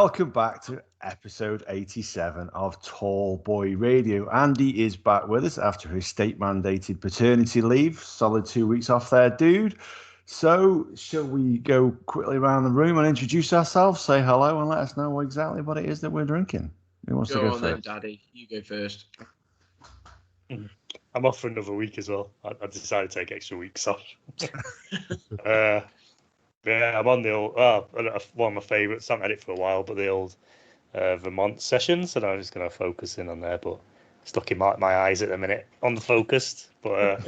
Welcome back to episode 87 of Tall Boy Radio. Andy is back with us after his state-mandated paternity leave. Solid 2 weeks off there, dude. So, shall we go quickly around the room and introduce ourselves, say hello, and let us know exactly what it is that we're drinking? Who wants to go on first? Then, Daddy. You go first. I'm off for another week as well. I decided to take extra weeks off. Yeah, I'm on the old, one of my favourites. I haven't had it for a while, but the old Vermont sessions, and I'm just going to focus in on there. But stuck in my eyes at the minute on the focused. But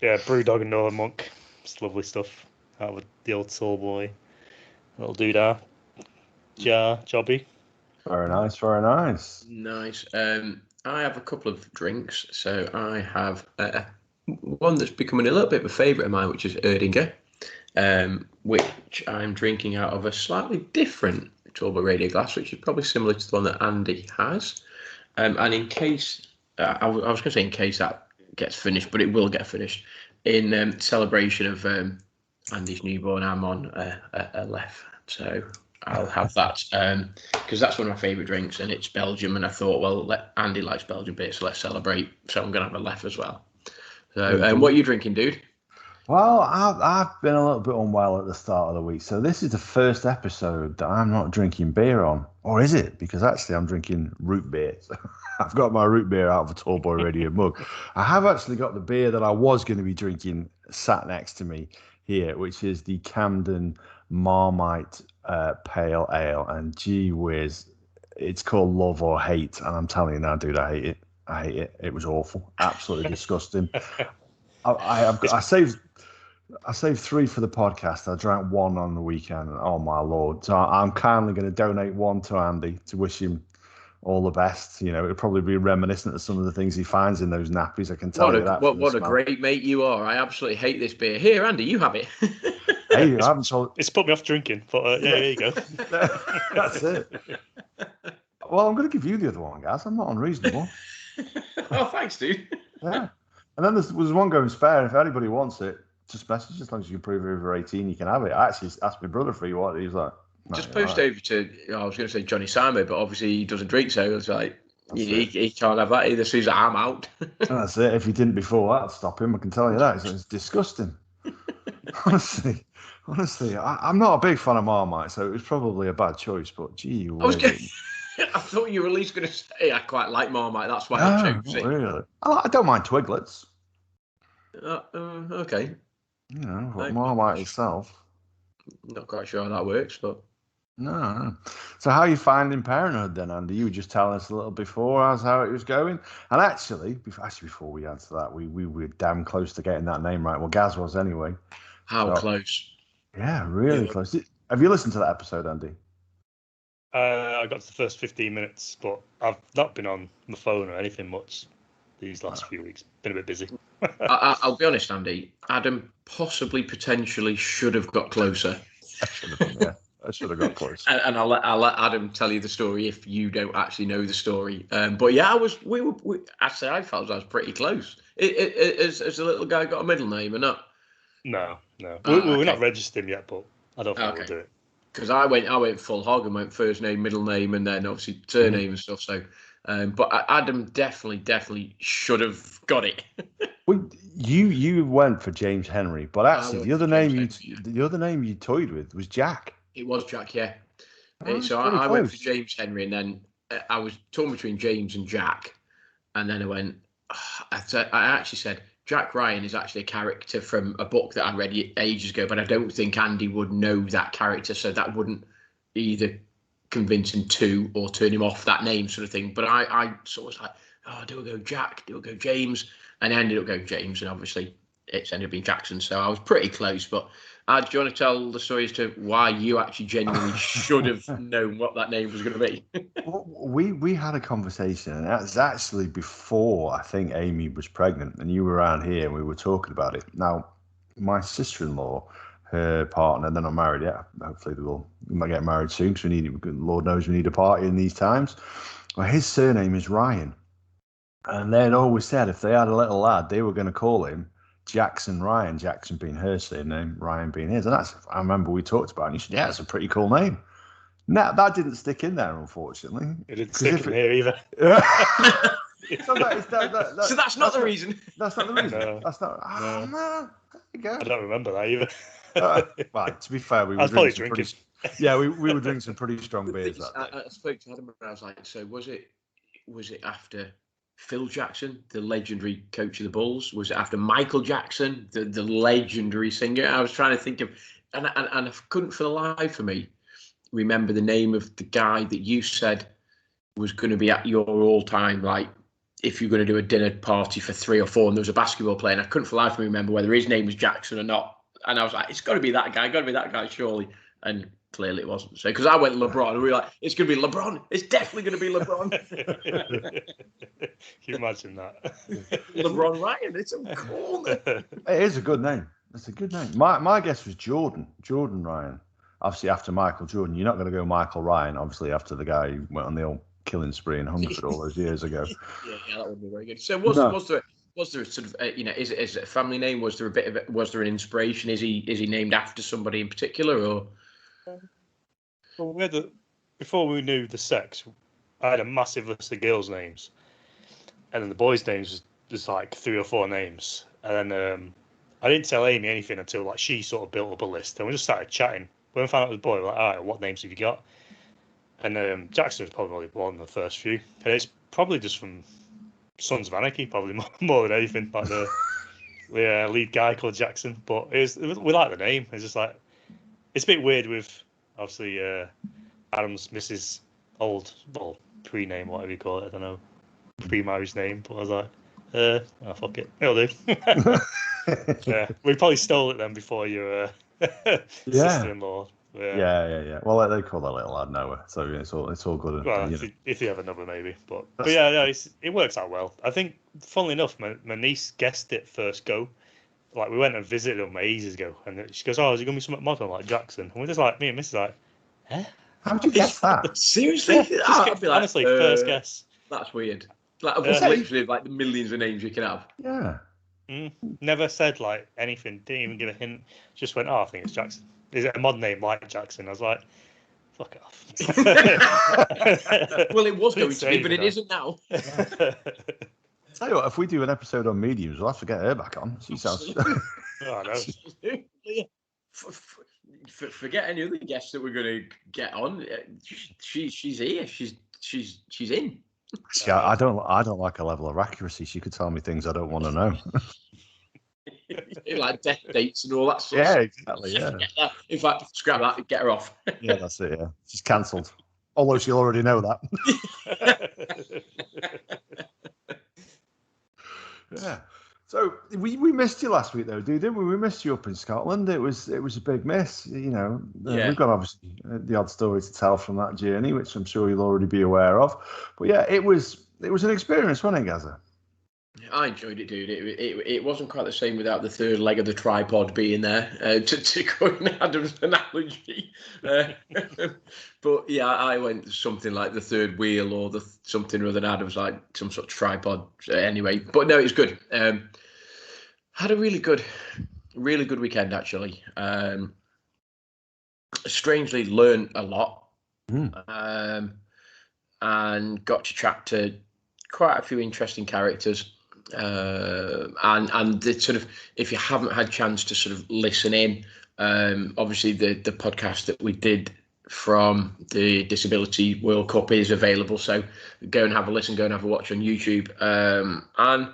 yeah, Brewdog and Northern Monk, it's lovely stuff. Out with the old Tall Boy, little doodah, jobby. Very nice, very nice. Nice. I have a couple of drinks. So I have one that's becoming a little bit of a favourite of mine, which is Erdinger. Which I'm drinking out of a slightly different Tall Boy Radio glass, which is probably similar to the one that Andy has. And in case, I was going to say in case that gets finished, but it will get finished, in celebration of Andy's newborn, I'm on a left. So I'll have that because that's one of my favourite drinks, and it's Belgium. And I thought, well, Andy likes Belgian beer, so let's celebrate. So I'm going to have a left as well. So what are you drinking, dude? Well, I've been a little bit unwell at the start of the week, so this is the first episode that I'm not drinking beer on. Or is it? Because actually I'm drinking root beer. So I've got my root beer out of a Tall Boy Radio mug. I have actually got the beer that I was going to be drinking sat next to me here, which is the Camden Marmite Pale Ale. And gee whiz, it's called Love or Hate. And I'm telling you now, dude, I hate it. I hate it. It was awful. Absolutely disgusting. I saved 3 for the podcast. I drank 1 on the weekend. Oh my lord! So I'm kindly going to donate 1 to Andy to wish him all the best. You know, it'll probably be reminiscent of some of the things he finds in those nappies. I can tell you that. What a great mate you are! I absolutely hate this beer. Here, Andy, you have it. Hey, I haven't told. It's put me off drinking, but yeah, there you go. That's it. Well, I'm going to give you the other one, guys. I'm not unreasonable. Oh, thanks, dude. Yeah. And then there's one going spare. If anybody wants it, just message. As long as you can prove you're over 18, you can have it. I actually asked my brother for you what. He's like, no, just post over to. I was going to say Johnny Simon, but obviously he doesn't drink, so it's like he can't have that either. So he's like, I'm out. That's it. If he didn't before, that'd stop him. I can tell you that. It's disgusting. Honestly, I'm not a big fan of Marmite, so it was probably a bad choice. But gee, I thought you were at least going to say I quite like Marmite. That's why I chose it. Really? I don't mind Twiglets. Okay. You know, but Marmite itself. Not quite sure how that works, but no. So how are you finding parenthood then, Andy? You were just telling us a little before as how it was going. And actually before we answer that, we were damn close to getting that name right. Well, Gaz was anyway. How close? Yeah, really close. Have you listened to that episode, Andy? I got to the first 15 minutes, but I've not been on my phone or anything much these last few weeks. Been a bit busy. I'll be honest, Andy. Adam potentially should have got closer. I should have got close. And I'll let Adam tell you the story if you don't actually know the story. But yeah, I felt I was pretty close. Has the little guy got a middle name or not? No. We're not registered him yet, but I don't think we'll do it. Because I went full hog and went first name, middle name, and then obviously surname and stuff. So, but Adam definitely should have got it. Well, you went for James Henry, but actually the other name you toyed with was Jack. It was Jack, yeah. So I went for James Henry, and then I was torn between James and Jack, and then I went. I actually said Jack Ryan is actually a character from a book that I read ages ago, but I don't think Andy would know that character, so that wouldn't either convince him to or turn him off that name sort of thing. But I sort of was like, oh, do I go Jack? Do I go James? And I ended up going James, and obviously it's ended up being Jackson, so I was pretty close. But do you want to tell the story as to why you actually genuinely should have known what that name was going to be? we had a conversation, and that was actually before I think Amy was pregnant, and you were around here, and we were talking about it. Now, my sister-in-law, her partner, they're not married yet. Hopefully they might get married soon, because Lord knows we need a party in these times. Well, his surname is Ryan, and they'd always said if they had a little lad, they were going to call him Jackson Ryan, Jackson being her surname, Ryan being his. And I remember we talked about it, and you said, yeah, it's a pretty cool name. No, that didn't stick in there, unfortunately. It didn't stick in here either. So that's not the reason. That's not the reason. No. That's not. Oh, no. There you go. I don't remember that either. Right, to be fair, we I were was probably drinking. drinking. Yeah, we were drinking some pretty strong beers that day. I spoke to Adam and I was like, so was it after Phil Jackson, the legendary coach of the Bulls? Was it after Michael Jackson, the legendary singer? I was trying to think of, and I couldn't for the life of me remember the name of the guy that you said was going to be at your all-time, like, if you're going to do a dinner party for 3 or 4 and there was a basketball player, and I couldn't for the life of me remember whether his name was Jackson or not. And I was like, it's got to be that guy, surely. And clearly it wasn't. So, because I went LeBron, and we were like, it's going to be LeBron. It's definitely going to be LeBron. Can you imagine that? LeBron Ryan, it's a cool name. It is a good name. It's a good name. My guess was Jordan Ryan. Obviously, after Michael Jordan, you're not going to go Michael Ryan, obviously, after the guy who went on the old killing spree in Hungerford all those years ago. Yeah, that would be very good. So was there sort of is it a family name? Was there an inspiration? Is he named after somebody in particular, or? Well, before we knew the sex, I had a massive list of girls' names, and then the boys' names was just like 3 or 4 names, and then I didn't tell Amy anything until like she sort of built up a list, and we just started chatting. When we found out it was a boy, we were like, all right, what names have you got? And Jackson was probably one of the first few, and it's probably just from Sons of Anarchy, probably more than anything, like the lead guy called Jackson. But we like the name. It's just like, it's a bit weird with obviously Adam's Mrs. Pre-name, whatever you call it, I don't know, pre-marriage name. But I was like, fuck it, it'll do. Yeah, we probably stole it then before your sister-in-law. Yeah. Well, they call that little lad Noah, so it's all good. Well, if you have another, maybe. But yeah, it works out well. I think, funnily enough, my niece guessed it first go. Like, we went and visited them ages ago, and she goes, "Oh, is it gonna be something modern like Jackson?" And we're just like, me and Mrs. like, "Eh? How'd you guess that? Seriously? Yeah, honestly, first guess. That's weird. Like, literally, like the millions of names you can have. Yeah. Never said like anything. Didn't even give a hint. Just went, "Oh, I think it's Jackson. Is it a mod name like Jackson?" I was like, "Fuck off." Well, it was going to be, but it isn't now. Tell you what, if we do an episode on mediums, we'll have to get her back on. She sounds. Oh, no. Forget any other guests that we're going to get on. She's here. She's in. Yeah, I don't like a level of accuracy. She could tell me things I don't want to know. Like death dates and all that sort of stuff. Exactly. Yeah. In fact, scrap that. Get her off. Yeah, that's it. Yeah, she's cancelled. Although she'll already know that. Yeah. So we missed you last week, though, didn't we? We missed you up in Scotland. It was a big miss. You know, we've got obviously the odd story to tell from that journey, which I'm sure you'll already be aware of. But yeah, it was an experience, wasn't it, Gaza? I enjoyed it, dude. It wasn't quite the same without the third leg of the tripod being there, to quote Adam's analogy. But yeah, I went something like the third wheel or something other than Adam's, like some sort of tripod. Anyway, but no, it was good. Had a really good weekend, actually. Strangely learned a lot. And got to chat to quite a few interesting characters. And the sort of, if you haven't had a chance to sort of listen in, obviously the podcast that we did from the Disability World Cup is available, so go and have a listen, go and have a watch on YouTube, and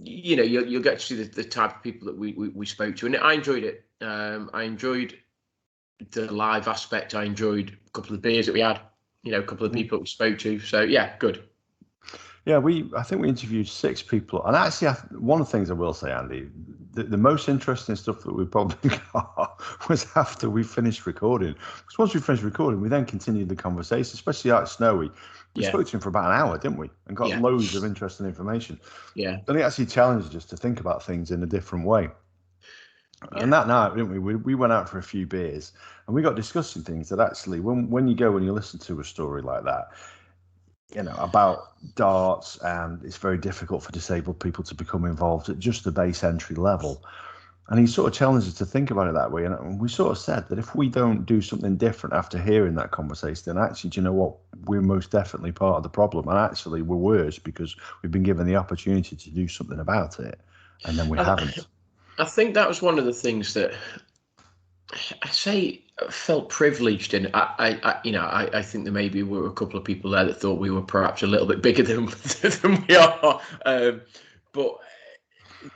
you know you'll get to see the type of people that we spoke to, and I enjoyed it. I enjoyed the live aspect. I enjoyed a couple of beers that we had, you know, a couple of people that we spoke to, so yeah, good. Yeah, I think we interviewed 6 people, and actually, one of the things I will say, Andy, the most interesting stuff that we probably got was after we finished recording. Because once we finished recording, we then continued the conversation, especially out at Snowy. We spoke to him for about an hour, didn't we? And got loads of interesting information. Yeah, and it actually challenged us to think about things in a different way. Yeah. And that night, didn't we? We went out for a few beers, and we got discussing things that actually, when you go and you listen to a story like that, you know, about darts, and it's very difficult for disabled people to become involved at just the base entry level. And he sort of challenged us to think about it that way. And we sort of said that if we don't do something different after hearing that conversation, then actually, do you know what? We're most definitely part of the problem. And actually, we're worse because we've been given the opportunity to do something about it. And then we haven't. I think that was one of the things that I felt privileged in. I think there maybe were a couple of people there that thought we were perhaps a little bit bigger than we are. But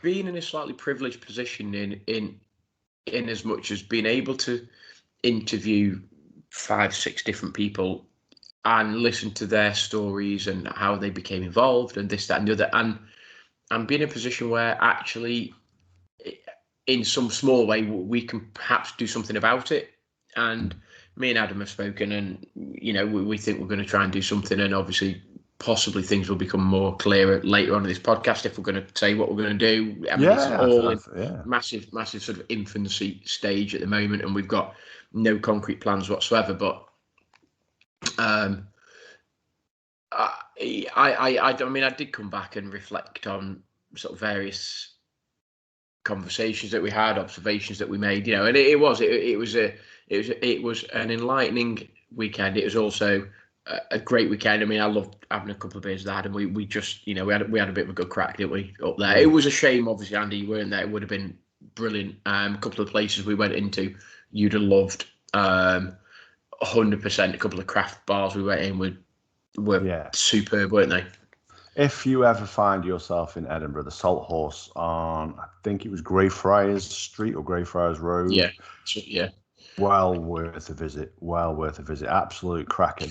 being in a slightly privileged position in as much as being able to interview 5-6 different people and listen to their stories and how they became involved and this, that, and the other, and be in a position where actually, in some small way, we can perhaps do something about it. And me and Adam have spoken, and we think we're going to try and do something, and obviously possibly things will become more clearer later on in this podcast if we're going to say what we're going to do. I mean, it's all in massive sort of infancy stage at the moment, and we've got no concrete plans whatsoever. But I did come back and reflect on sort of various conversations that we had, observations that we made, and it was an enlightening weekend. It was also a great weekend. I mean, I loved having a couple of beers with Adam. We just, we had a bit of a good crack, didn't we, up there? It was a shame, obviously, Andy, you weren't there. It would have been brilliant. A couple of places we went into, you'd have loved. 100%. A couple of craft bars we went in were superb, weren't they? If you ever find yourself in Edinburgh, the Salt Horse on, I think it was Greyfriars Street or Greyfriars Road. Yeah. Well worth a visit. Absolute cracker.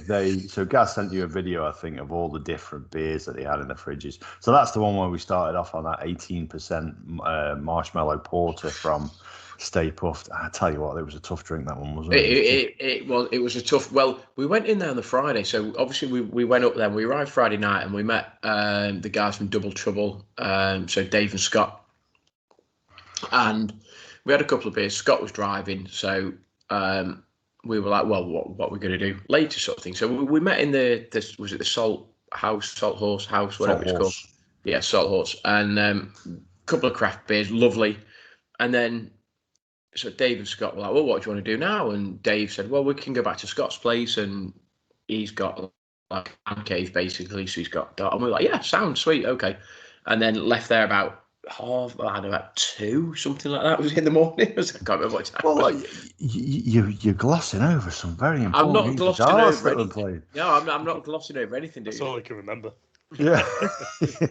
So Gaz sent you a video, I think, of all the different beers that they had in the fridges. So that's the one where we started off on that 18% marshmallow porter from Stay Puffed. I tell you what, it was a tough drink, that one, wasn't it? It was a tough. Well, we went in there on the Friday, so obviously we went up there. We arrived Friday night, and we met the guys from Double Trouble, so Dave and Scott, and we had a couple of beers. Scott was driving, so we were like, well, what are we going to do later, sort of thing. So we met in was it the Salt Horse House, whatever it's called? Yeah, Salt Horse, and a couple of craft beers, lovely, and then. So Dave and Scott were like, well, what do you want to do now? And Dave said, well, we can go back to Scott's place, and he's got like a man cave, basically. So he's got dark. And we were like, yeah, sounds sweet, okay. And then left there about 2, something like that. It was in the morning. I can't remember what time. Well, you're glossing over some very important. I'm not glossing over anything. No, I'm not glossing over anything. That's all I can remember. Yeah,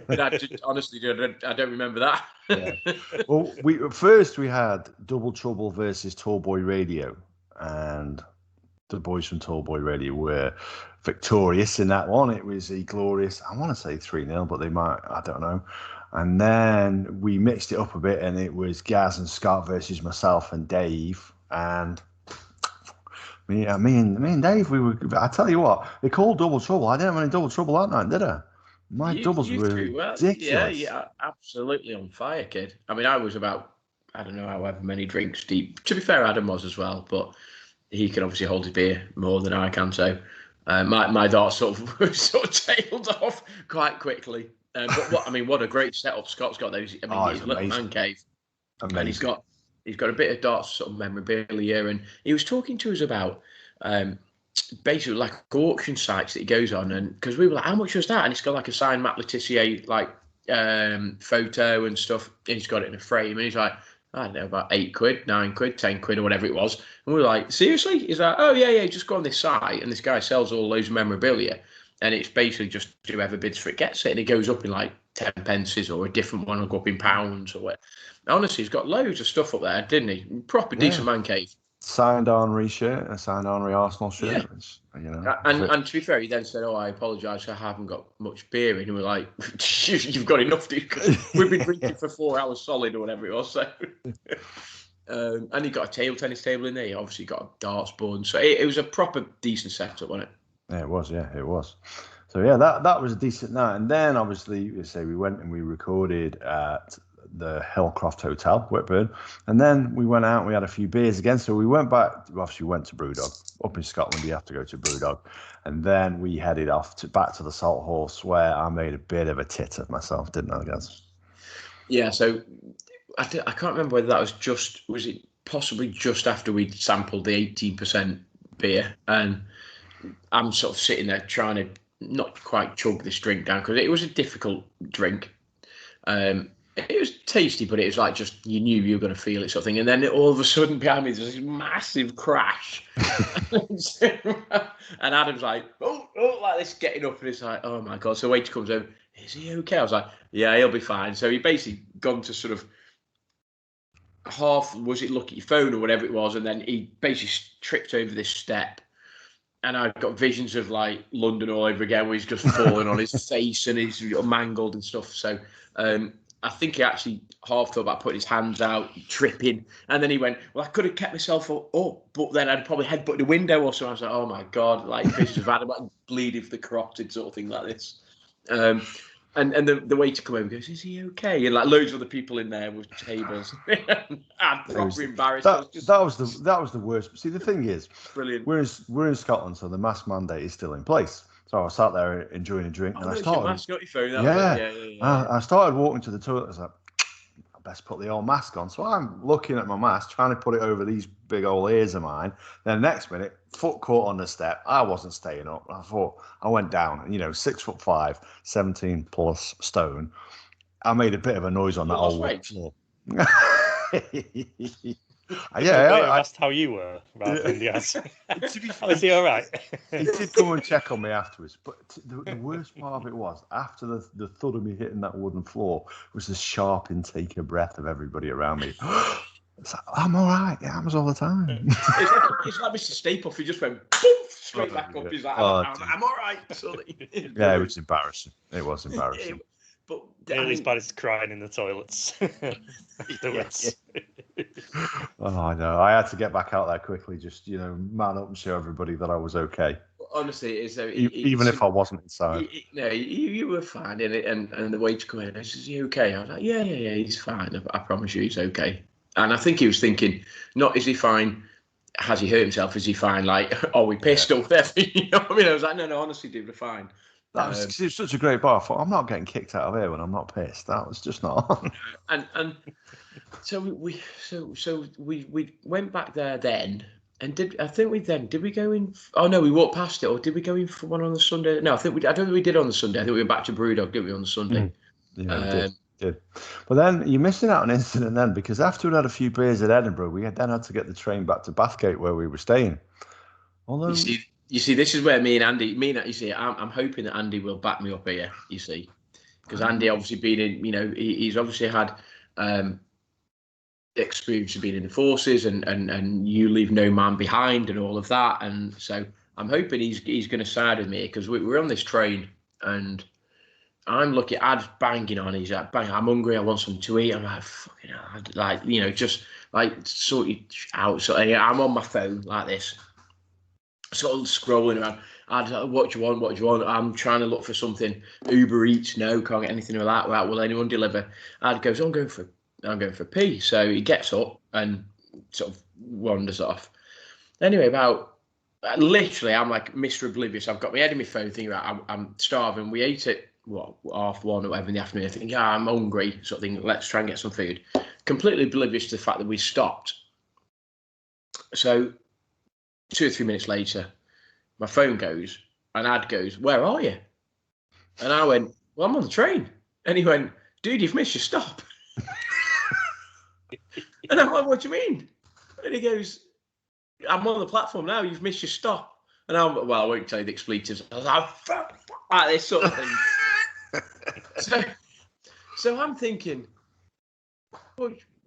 but I don't remember that. Yeah. Well, we had Double Trouble versus Tallboy Radio, and the boys from Tallboy Radio were victorious in that one. It was a glorious, I want to say 3-0, but they might, I don't know. And then we mixed it up a bit, and it was Gaz and Scott versus myself and Dave, and me and Dave, I tell you what, they called Double Trouble. I didn't have any Double Trouble that night, did I? My doubles were ridiculous. Yeah, absolutely on fire, kid. I mean, I was about, I don't know, however many drinks deep. To be fair, Adam was as well, but he can obviously hold his beer more than I can. So my dart sort of tailed off quite quickly. But what a great setup Scott's got. Those, his little man cave, amazing. And he's got a bit of darts sort of memorabilia, and he was talking to us about. Basically like auction sites that he goes on, and because we were like, how much was that? And it's got like a signed Matt Letitia like photo and stuff, and he's got it in a frame, and he's like, I don't know, about 8 quid, 9 quid, 10 quid or whatever it was. And we were like, seriously? He's like, oh yeah, just go on this site, and this guy sells all those memorabilia, and it's basically just whoever bids for it gets it, and it goes up in like 10 pences, or a different one will go up in pounds or what. Honestly, he's got loads of stuff up there, didn't he? Proper decent man cave. Signed Henry shirt, a signed Henry Arsenal shirt. Yeah. And to be fair, he then said, "Oh, I apologise, I haven't got much beer in." And we're like, "You've got enough, dude. We've been drinking for 4 hours solid or whatever it was." So, and he got a table tennis table in there. He obviously got a darts board. So it was a proper decent setup, wasn't it? Yeah, it was. Yeah, it was. So yeah, that was a decent night. And then obviously, we went and we recorded at the Hillcroft Hotel, Whitburn, and then we went out and we had a few beers again. So we went back, obviously went to Brewdog. Up in Scotland, you have to go to Brewdog. And then we headed off back to the Salt Horse, where I made a bit of a tit of myself, didn't I, guys? Yeah, so I can't remember whether that was it possibly just after we'd sampled the 18% beer, and I'm sort of sitting there trying to not quite chug this drink down because it was a difficult drink. It was tasty, but it was like just you knew you were going to feel it sort of thing. And then all of a sudden behind me there's this massive crash, and Adam's like, oh, like this, getting up, and it's like, oh my god. So the waiter comes over, is he okay? I was like, yeah, he'll be fine. So he basically gone to sort of half, was it look at your phone or whatever it was, and then he basically tripped over this step. And I've got visions of like London all over again, where he's just falling on his face and he's mangled and stuff. So I think he actually half thought about putting his hands out, tripping, and then he went, "Well, I could have kept myself up, but then I'd probably headbutt the window or something." I was like, "Oh my god!" Like visions of Adam like bleeding for the carotid sort of thing like this. And the waiter come over and goes, "Is he okay?" And like loads of other people in there with tables. I'm proper embarrassed. That was the worst. See, the thing is, brilliant. We're in Scotland, so the mask mandate is still in place. So I sat there enjoying a drink, and I started. Your mask, got your phone out. Yeah. I started walking to the toilet. I was like, I best put the old mask on. So I'm looking at my mask, trying to put it over these big old ears of mine. Then the next minute, foot caught on the step. I wasn't staying up. I went down. 6'5", 17 plus stone. I made a bit of a noise on that old floor. I asked how you were rather than Gaz. Was he all right? He did come and check on me afterwards, but the worst part of it was after the thud of me hitting that wooden floor was the sharp intake of breath of everybody around me. It's like, I'm all right. It happens all the time. It's like Mr. Stapleton. He just went poof, straight back up. He's like, I'm all right. Yeah, it was embarrassing. It was embarrassing. But nearly as bad as crying in the toilets afterwards. Oh, I know. I had to get back out there quickly, just man up and show everybody that I was okay. Honestly, even if I wasn't inside. You were fine, and the waiter came in and says, "Is he okay?" I was like, "Yeah, he's fine. I promise you, he's okay." And I think he was thinking, not is he fine? Has he hurt himself? Is he fine? Like, are we pissed or whatever? You know what I mean? I was like, no, honestly, dude, we're fine. That was such a great bar. I thought, I'm not getting kicked out of here when I'm not pissed. That was just not on. And so we went back there then, and did we go in? Oh no, we walked past it, or did we go in for one on the Sunday? No, I don't think we did on the Sunday. I think we went back to Brewdog, didn't we, on the Sunday? Yeah, we did. But then you're missing out on an incident then, because after we'd had a few beers at Edinburgh, we then had to get the train back to Bathgate where we were staying. Although you see, this is where me and Andy, I'm hoping that Andy will back me up here, you see. Because Andy obviously been in, he's obviously had experience of being in the forces and you leave no man behind and all of that. And so I'm hoping he's going to side with me, because we're on this train and I'm looking, Ad's banging on. He's like, bang, I'm hungry, I want something to eat. I'm like, fucking hell, like, just like sort it out. So I'm on my phone like this, sort of scrolling around. I'd like, what do you want? I'm trying to look for something. Uber Eats, no, can't get anything like that. Right, will anyone deliver? I'd goes, I'm going for a pee. So he gets up and sort of wanders off. Anyway, literally, I'm like Mr. Oblivious. I've got my head in my phone thinking about I'm starving. We ate at 1:30 or whatever in the afternoon. I think, I'm hungry, sort of thing. Let's try and get some food. Completely oblivious to the fact that we stopped. So 2 or 3 minutes later, my phone goes, and Ad goes, "Where are you?" And I went, "Well, I'm on the train." And he went, "Dude, you've missed your stop." And I'm like, "What do you mean?" And he goes, "I'm on the platform now. You've missed your stop." And I'm, well, I won't tell you the expletives. I was like, "Fuck," like this sort of thing. So I'm thinking,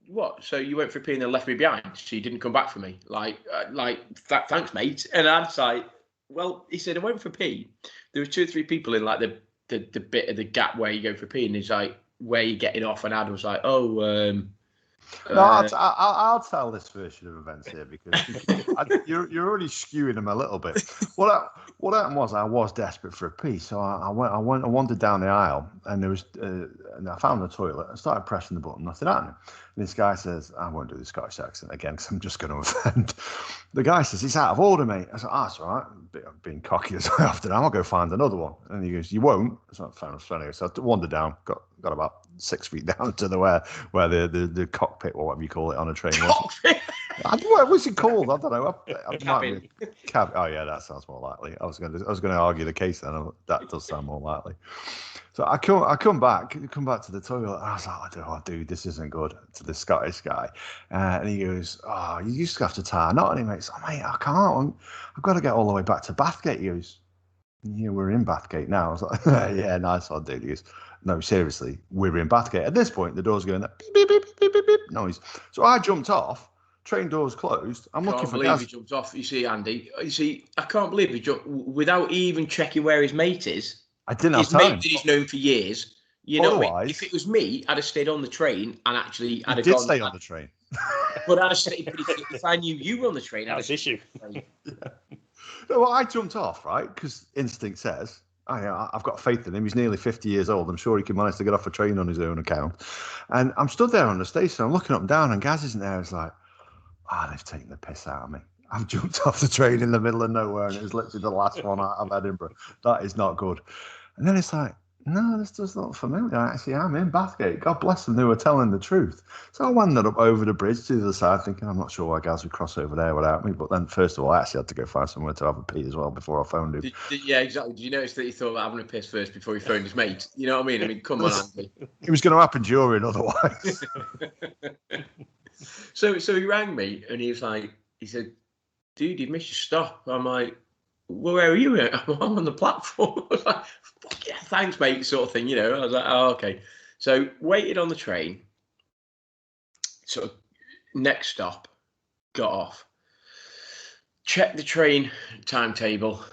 what? So you went for a pee and then left me behind? So you didn't come back for me? Thanks, mate. And I'd like, well, he said, I went for a pee. There were 2 or 3 people in like the bit of the gap where you go for a pee, and he's like, where are you getting off? And Ad was like, I'll tell this version of events here because you're already skewing them a little bit. What happened was I was desperate for a pee, so I wandered down the aisle, and there was and I found the toilet. I started pressing the button, nothing happened. And this guy says, I won't do the Scottish accent again because I'm just going to offend. The guy says, "It's out of order, mate." I said, "That's all right." I'm being cocky as I often am. I'll go find another one. And he goes, "You won't." It's not fair enough. So I wandered down, got about 6 feet down to the where the cockpit or whatever you call it on a train was. What was it called? I don't know. Cabin. Oh yeah, that sounds more likely. I was going to argue the case then. That does sound more likely. So I come back to the toilet. I was like, oh, dude, this isn't good. To the Scottish guy, and he goes, oh, you used to have to tie a knot. And he makes, oh mate, I can't. I've got to get all the way back to Bathgate. He goes, yeah, we're in Bathgate now. I was like, yeah, nice one, dude. He goes, no, seriously, we're in Bathgate. At this point, the door's going that beep, beep, beep, beep, beep, beep noise. So I jumped off. Train doors closed. I'm looking for Gaz. I can't believe he jumped off. You see, Andy. I can't believe he jumped without even checking where his mate is. I didn't have his time. Mate that he's known for years. You know, if it was me, I'd have stayed on the train and actually I'd have gone. Stay on the train. But I'd have stayed. If I knew you were on the train, that's the issue. No, well, I jumped off, right? Because instinct says, I've got faith in him. He's nearly 50 years old. I'm sure he can manage to get off a train on his own account. And I'm stood there on the station. I'm looking up and down, and Gaz isn't there. It's like, they've taken the piss out of me. I've jumped off the train in the middle of nowhere, and it was literally the last one out of Edinburgh. That is not good. And then it's like, no, this does not familiar. Actually, I'm in Bathgate. God bless them, they were telling the truth. So I wandered up over the bridge to the other side, thinking, I'm not sure why Gaz would cross over there without me. But then, first of all, I actually had to go find somewhere to have a pee as well before I phoned him. Yeah, exactly. Did you notice that he thought about having a piss first before he phoned his mate? You know what I mean? I mean, come on, Andy. It was going to happen during, otherwise. So he rang me, and he said, dude, you missed your stop. I'm like, well, where are you? I'm on the platform. I was like, fuck yeah, thanks, mate, sort of thing, you know. I was like, oh, okay. So waited on the train. Sort of next stop, got off. Checked the train timetable,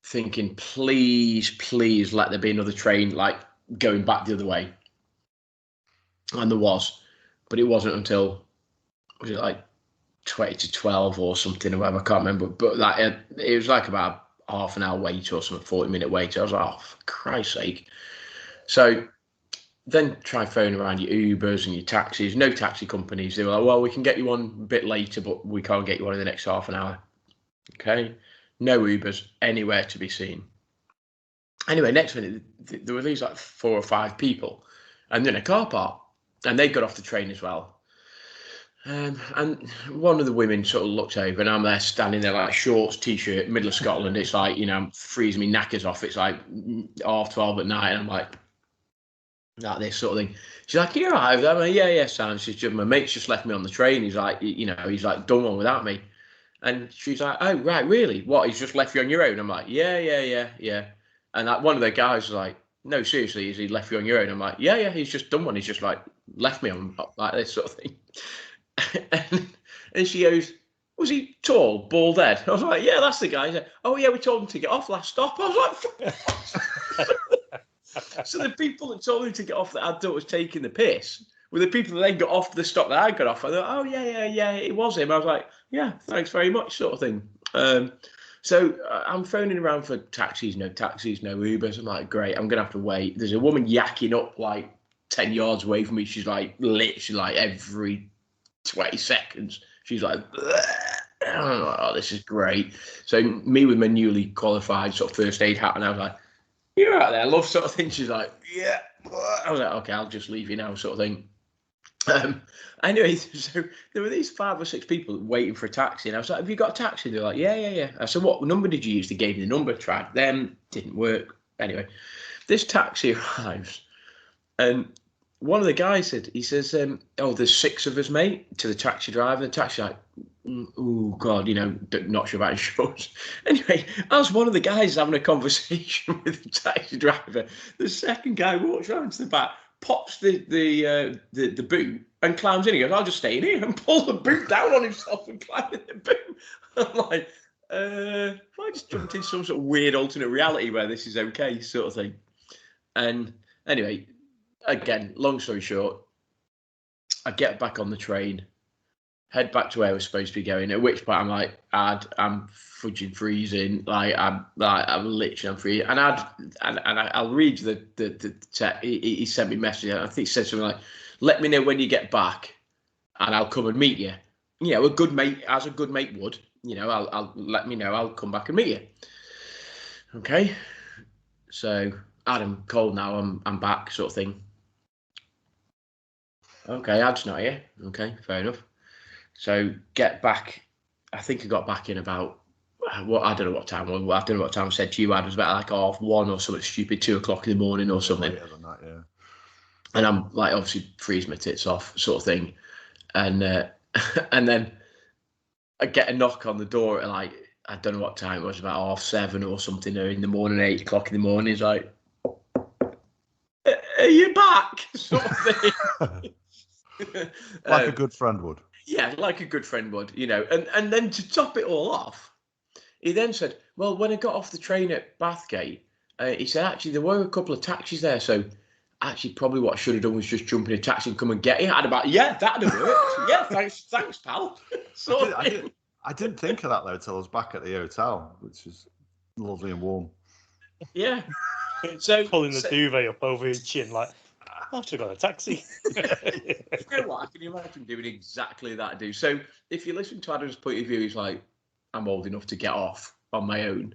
thinking, please let there be another train, like, going back the other way. And there was. But it wasn't until, was it like 20 to 12 or something or whatever, I can't remember. But like it was like about half an hour wait or something, 40-minute wait. I was like, oh, for Christ's sake. So then try phoning around your Ubers and your taxis. No taxi companies. They were like, well, we can get you one a bit later, but we can't get you one in the next half an hour. Okay. No Ubers anywhere to be seen. Anyway, next minute, there were these like 4 or 5 people and then a car park. And they got off the train as well. And one of the women sort of looked over, and I'm there standing there like shorts, t-shirt, middle of Scotland. It's like, you know, I'm freezing me knackers off. It's like 12:30 at night, and I'm like this sort of thing. She's like, you're right. I'm like, yeah, Sam. She's just, my mate's just left me on the train. He's like, you know, he's like done one without me. And she's like, oh, right, really? What, he's just left you on your own? I'm like, yeah. And like one of the guys was like, no, seriously, has he left you on your own? I'm like, yeah, he's just done one. He's just like left me on like this sort of thing. and she goes, was he tall, bald head? I was like, yeah, that's the guy. He said, oh yeah, we told him to get off last stop. I was like, so the people that told him to get off that I thought was taking the piss were the people that then got off the stop that I got off. I thought, oh yeah, it was him. I was like, yeah, thanks very much, sort of thing. So I'm phoning around for taxis, no Ubers. I'm like, great, I'm going to have to wait. There's a woman yakking up like 10 yards away from me. She's like, literally like every 20 seconds. She's like, oh, this is great. So me with my newly qualified sort of first aid hat, and I was like, you're out there, love, sort of thing. She's like, yeah. I was like, okay, I'll just leave you now, sort of thing. Anyway, so there were these 5 or 6 people waiting for a taxi, and I was like, have you got a taxi? They're like, yeah. I said, what number did you use? They gave me the number, tried them, didn't work. Anyway, this taxi arrives, and one of the guys said, he says, oh, there's 6 of us, mate, to the taxi driver. The taxi like, oh, God, you know, not sure about insurance. Anyway, as one of the guys having a conversation with the taxi driver, the second guy walks round to the back, pops the boot and climbs in. He goes, I'll just stay in here, and pull the boot down on himself and climb in the boot. I'm like, have I just jumped in some sort of weird alternate reality where this is okay, sort of thing? And anyway, again, long story short, I get back on the train, head back to where we're supposed to be going, at which point I'm like, I'm fudging freezing, I'm literally freezing. And I'll read you the text. He sent me a message. I think he said something like, let me know when you get back and I'll come and meet you. You know, a good mate, as a good mate would, you know, I'll let me know, I'll come back and meet you. Okay. So Adam, cold now, I'm back, sort of thing. Okay, Ad's not here. Okay, fair enough. So get back. I think I got back in about I don't know what time. I don't know what time I said to you. Ad was about like 1:30 or something stupid, 2:00 in the morning or something. Later than that, yeah. And I'm like, obviously freeze my tits off, sort of thing. And and then I get a knock on the door at like I don't know what time it was, about 7:30 or something, or in the morning, 8:00 in the morning. He's like, "Are you back?" Sort of thing. Like a good friend would. Yeah, like a good friend would, And then to top it all off, he then said, "Well, when I got off the train at Bathgate, he said actually there were a couple of taxis there, so actually probably what I should have done was just jump in a taxi and come and get you." I'd about, yeah, that'd have worked. Yeah, thanks, pal. I didn't think of that though until I was back at the hotel, which is lovely and warm. Yeah. So pulling the duvet up over his chin, like, I should have got a taxi. You know what? I can imagine doing exactly that, dude. So if you listen to Adam's point of view, he's like, I'm old enough to get off on my own.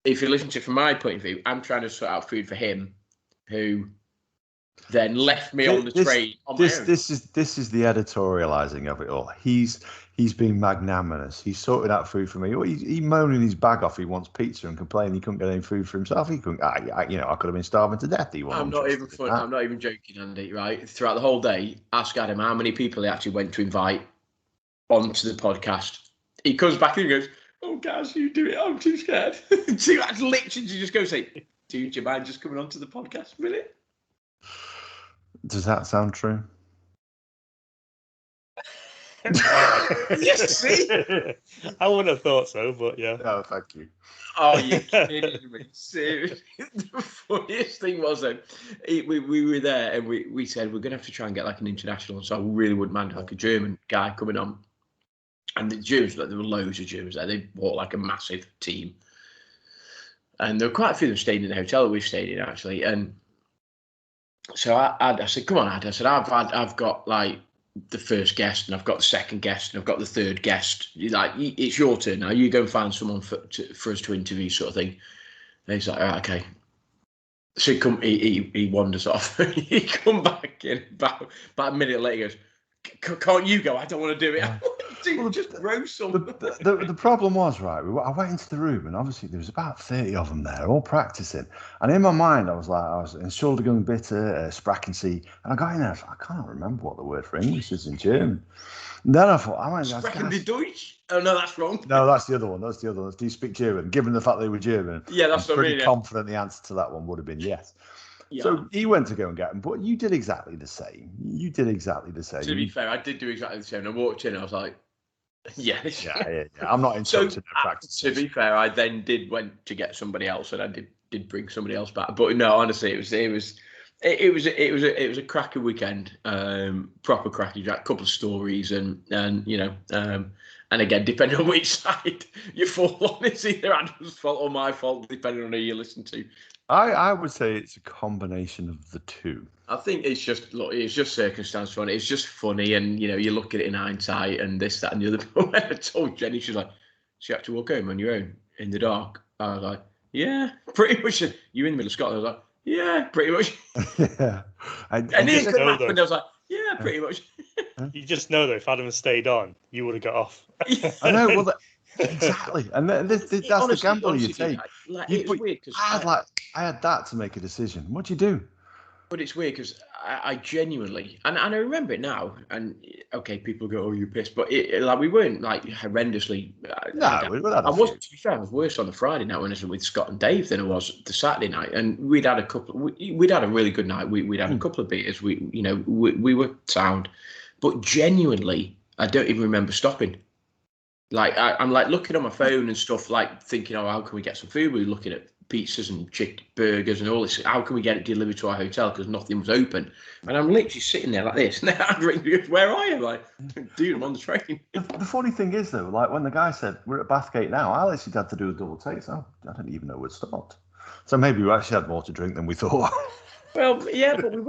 If you listen to it from my point of view, I'm trying to sort out food for him, who then left me on the train on my own. This is the editorializing of it all. He's being magnanimous. He's sorted out food for me. He moaning his bag off. He wants pizza and complaining he couldn't get any food for himself. He couldn't. I could have been starving to death. I'm not even joking, Andy. Right, throughout the whole day, ask Adam how many people he actually went to invite onto the podcast. He comes back and goes, "Oh, guys, you do it. I'm too scared." So that's literally just go say, "Dude, do you mind just coming onto the podcast a minute?" Does that sound true? Yes, see? I wouldn't have thought so, but yeah. No, thank you. Oh, you're kidding me. Seriously. The funniest thing was that we were there and we said we're going to have to try and get like an international. So I really wouldn't mind like a German guy coming on. And the Germans, there were loads of Germans there. They bought like a massive team. And there were quite a few of them staying in the hotel that we stayed in, actually. And so I said, "Come on, Ad." I said, I've got like the first guest, and I've got the second guest, and I've got the third guest. Like, it's your turn now. You go and find someone for us to interview, sort of thing. And he's like, "All right, okay." So he wanders off. He come back in about a minute later. He goes, "Can't you go? I don't want to do it." Dude, well, just roast some. The problem was, right, I went into the room and obviously there was about 30 of them there, all practicing. And in my mind, I was in Schuldigung bitte, Sprachen, and I got in there, I can't remember what the word for English is in German. And then I thought, Sprechen die Deutsch? Oh, no, that's wrong. No, that's the other one. Do you speak German? Given the fact they were German, yeah, that's I'm pretty confident the answer to that one would have been yes. Yeah. So he went to go and get them, but you did exactly the same. To be fair, I did do exactly the same. I walked in, I was like, yeah. I'm not interested in practice. To be fair, I then went to get somebody else, and I did bring somebody else back. But no, honestly, it was a cracking weekend, proper cracking. A couple of stories, and again, depending on which side you fall on, it's either Adam's fault or my fault, depending on who you listen to. I would say it's a combination of the two. I think it's just circumstance funny. It's just funny, and you look at it in hindsight, and this, that, and the other. But when I told Jenny, she's like, "So you have to walk home on your own in the dark?" I was like, "Yeah, pretty much." You in the middle of Scotland? I was like, "Yeah, pretty much." Yeah. And it could happen. I was like, "Yeah, pretty much." You just know that if Adam had stayed on, you would have got off. I know. Well, exactly, and that's the gamble you take. It's weird because I had that to make a decision. What'd you do? But it's weird because I genuinely, and I remember it now. And okay, people go, "Oh, you're pissed," but we weren't like horrendously. No, we were. I wasn't. To be fair, I was worse on the Friday night when I was with Scott and Dave than I was the Saturday night. And we'd had a couple. We'd had a really good night. We'd had a couple of beers. We were sound, but genuinely, I don't even remember stopping. Like I'm like looking on my phone and stuff, like thinking, "Oh, how can we get some food?" We were looking at pizzas and chicken burgers and all this. How can we get it delivered to our hotel because nothing was open? And I'm literally sitting there like this. Now I'm ringing, "Where are you?" Like, "Dude, I'm on the train." The funny thing is though, like when the guy said we're at Bathgate now, I literally had to do a double take. So I didn't even know we'd stopped. So maybe we actually had more to drink than we thought. Well, yeah, but we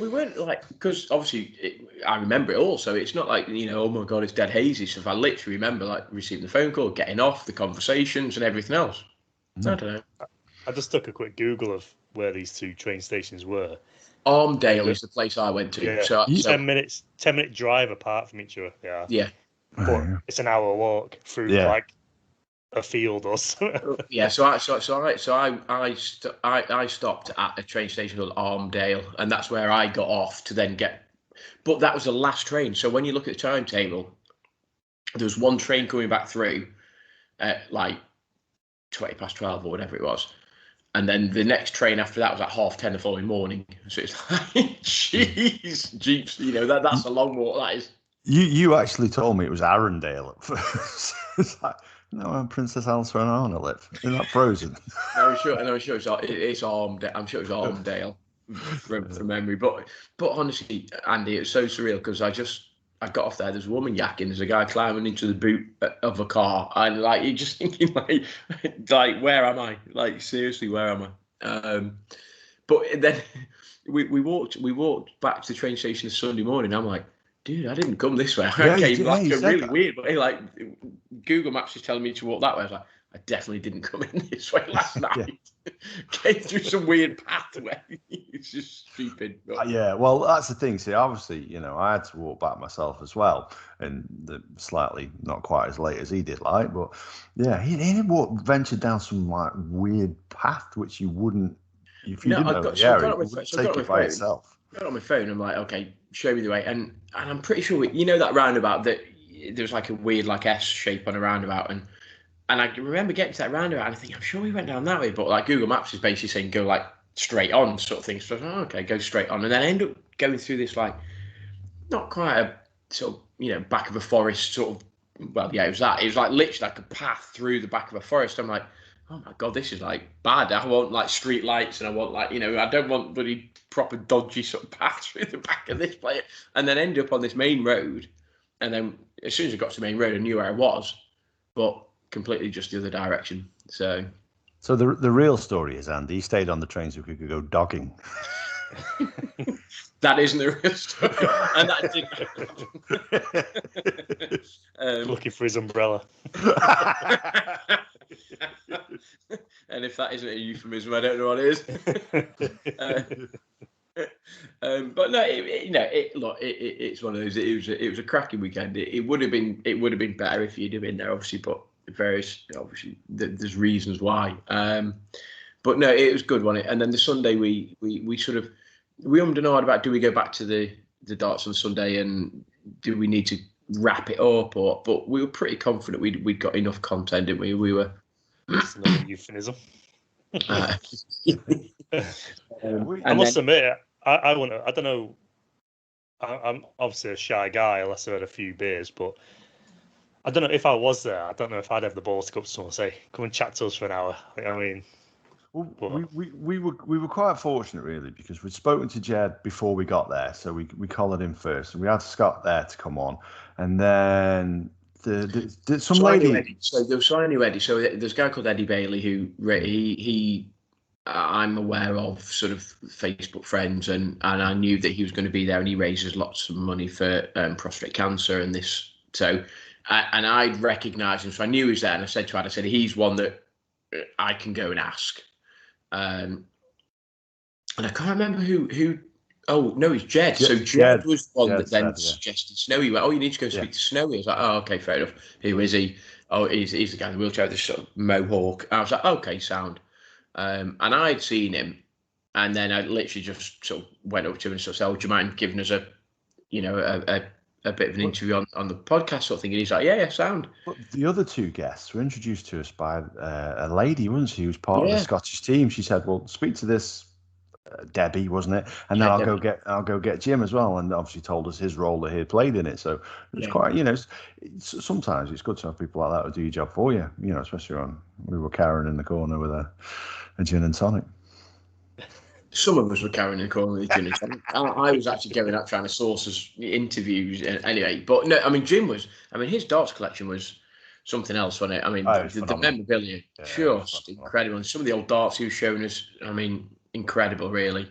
weren't like, because obviously I remember it all. So it's not like, oh my God, it's dead hazy stuff. I literally remember like receiving the phone call, getting off, the conversations and everything else. I don't know. I just took a quick Google of where these two train stations were, Armdale is the place I went to. Yeah. So 10-minute drive apart from each other. Yeah. Yeah. But it's an hour walk through like a field or something. Yeah. So I stopped at a train station called Armdale, and that's where I got off to then get. But that was the last train. So when you look at the timetable, there was one train coming back through at like 12:20 or whatever it was. And then the next train after that was at 10:30 the following morning. So it's like, jeez, jeeps, that's a long walk, that is. You actually told me it was Arundel at first. It's like, no, Princess Alice and Anna live. Isn't that Frozen? No, I'm sure it's Armdale. I'm sure it's Armdale from memory. But honestly, Andy, it was so surreal because I got off there. There's a woman yakking. There's a guy climbing into the boot of a car, and like you're just thinking, like where am I? Like seriously, where am I? But then we walked back to the train station this Sunday morning. I'm like, dude, I didn't come this way. I came like a really weird way. Like Google Maps is telling me to walk that way. I was like, I definitely didn't come in this way last night. Came through some weird pathway. It's just stupid. Yeah, well, that's the thing. See, obviously, I had to walk back myself as well, and slightly not quite as late as he did, but yeah, he ventured down some like weird path which you wouldn't if you didn't know the area. You wouldn't take it by itself. I got on my phone. I'm like, okay, show me the way, and I'm pretty sure that roundabout that there's like a weird like S shape on a roundabout, and I remember getting to that roundabout and I think, I'm sure we went down that way. But like Google Maps is basically saying go like straight on sort of thing. So I was like, okay, go straight on. And then I end up going through this like, not quite a sort of, back of a forest sort of, well, yeah, it was that. It was like literally like a path through the back of a forest. I'm like, oh my God, this is like bad. I want like street lights and I want like, I don't want really proper dodgy sort of path through the back of this place. And then end up on this main road. And then as soon as I got to the main road, I knew where I was. But completely just the other direction. So the real story is, Andy, he stayed on the train so we could go dogging. That isn't the real story, and that didn't happen. Looking for his umbrella. And if that isn't a euphemism, I don't know what it is. But no, it's one of those. It was a cracking weekend. It would have been better if you'd have been there, obviously, but there's reasons why. But no, it was good, wasn't it? And then the Sunday we ummed and ahed about, do we go back to the darts on Sunday and do we need to wrap it up, but we were pretty confident we'd got enough content, didn't we? We were. It's another euphemism. I must admit, I don't know. I'm obviously a shy guy unless I've had a few beers, but I don't know if I was there. I don't know if I'd have the balls to go up to someone and say, "Come and chat to us for an hour." I mean, we were quite fortunate really because we'd spoken to Jed before we got there, so we collared him first, and we had Scott there to come on, and then some lady. So I knew Eddie. So there's a guy called Eddie Bailey who he I'm aware of, sort of Facebook friends, and I knew that he was going to be there, and he raises lots of money for prostate cancer and this. So. And I'd recognised him, so I knew he was there. And I said to Ad, I said, he's one that I can go and ask. And I can't remember who. Oh no, it's Jed. So Jed was the one that then suggested Snowy. Went, you need to go speak to Snowy. I was like, oh, okay, fair enough. Who is he? Oh, he's the guy in the wheelchair with this sort of mohawk. And I was like, okay, sound. And I'd seen him, and then I literally just sort of went up to him and sort of said, "Oh, do you mind giving us a bit of an interview on the podcast sort of thing?" And he's like, yeah, sound. But the other two guests were introduced to us by a lady, wasn't she? Who was part of the Scottish team. She said, well, speak to this Debbie, wasn't it? And then I'll go get Jim as well. And obviously told us his role that he had played in it. So it was quite, sometimes it's good to have people like that who do your job for you, especially when we were Karen in the corner with a gin and tonic. Some of us were carrying the corner with the gin and tonic. I was actually going out trying to source us interviews anyway. But no, I mean, Jim was. I mean, his darts collection was something else, wasn't it? I mean, the memorabilia, just incredible. And some of the old darts he was showing us, I mean, incredible, really.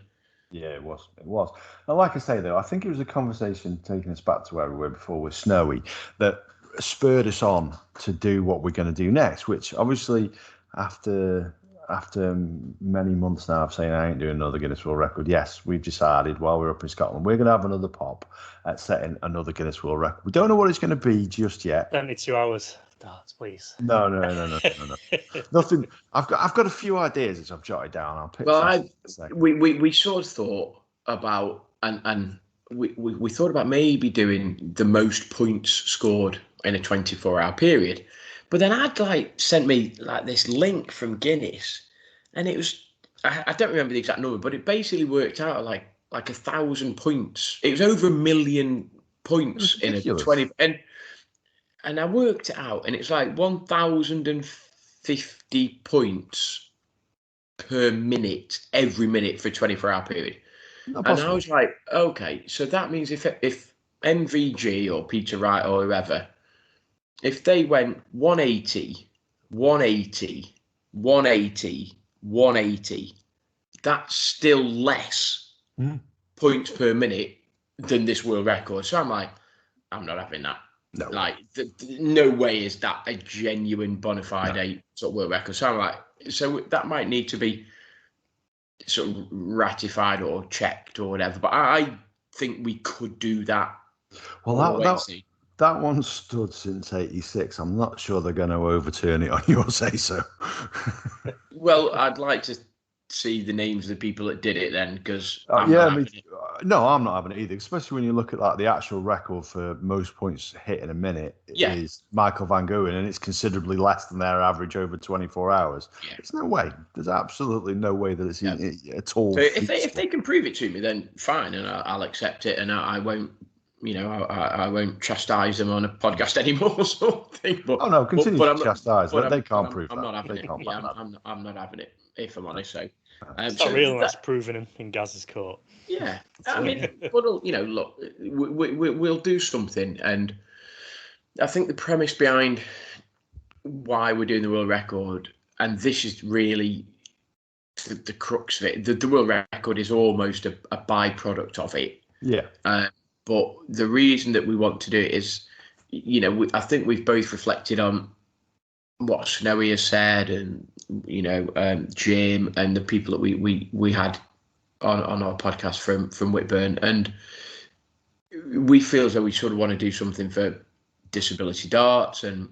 Yeah, it was. And like I say, though, I think it was a conversation taking us back to where we were before with Snowy that spurred us on to do what we're going to do next, which obviously after after many months now of saying I ain't doing another Guinness World Record, yes, we've decided while we're up in Scotland, we're going to have another pop at setting another Guinness World Record. We don't know what it's going to be just yet. 72 hours. Darts, please. No. Nothing. I've got a few ideas which I've jotted down. I'll pick we sort of thought about and we thought about maybe doing the most points scored in a 24-hour period. But then I'd sent me this link from Guinness, and it was I don't remember the exact number, but it basically worked out like 1,000 points. It was over 1 million points in a 20 and I worked it out, and it's like 1,050 points per minute every minute for a 24-hour period. And I was like, okay, so that means if MVG or Peter Wright or whoever, if they went 180, 180, 180, 180, that's still less points per minute than this world record. So I'm like, I'm not having that. No. No way is that a genuine bona fide sort of world record. So I'm like, so that might need to be sort of ratified or checked or whatever. But I think we could do that. Well, that one stood since '86. I'm not sure they're going to overturn it on your say so. Well, I'd like to see the names of the people that did it then, because I'm not having it either. Especially when you look at the actual record for most points hit in a minute is Michael Van Gogh, and it's considerably less than their average over 24 hours. Yeah. There's no way. There's absolutely no way that it's at all. So if they can prove it to me, then fine, and I'll accept it, and I won't. I won't chastise them on a podcast anymore or something. But, continue to chastise. They can't prove that. I'm not having it. I'm not having it, if I'm honest. So it's not real unless proven in Gaz's court. Yeah, I mean, but look, we'll do something, and I think the premise behind why we're doing the world record, and this is really the crux of it. The world record is almost a byproduct of it. Yeah. But the reason that we want to do it is, I think we've both reflected on what Snowy has said, and Jim and the people that we had on our podcast from Whitburn, and we feel as though we sort of want to do something for disability darts, and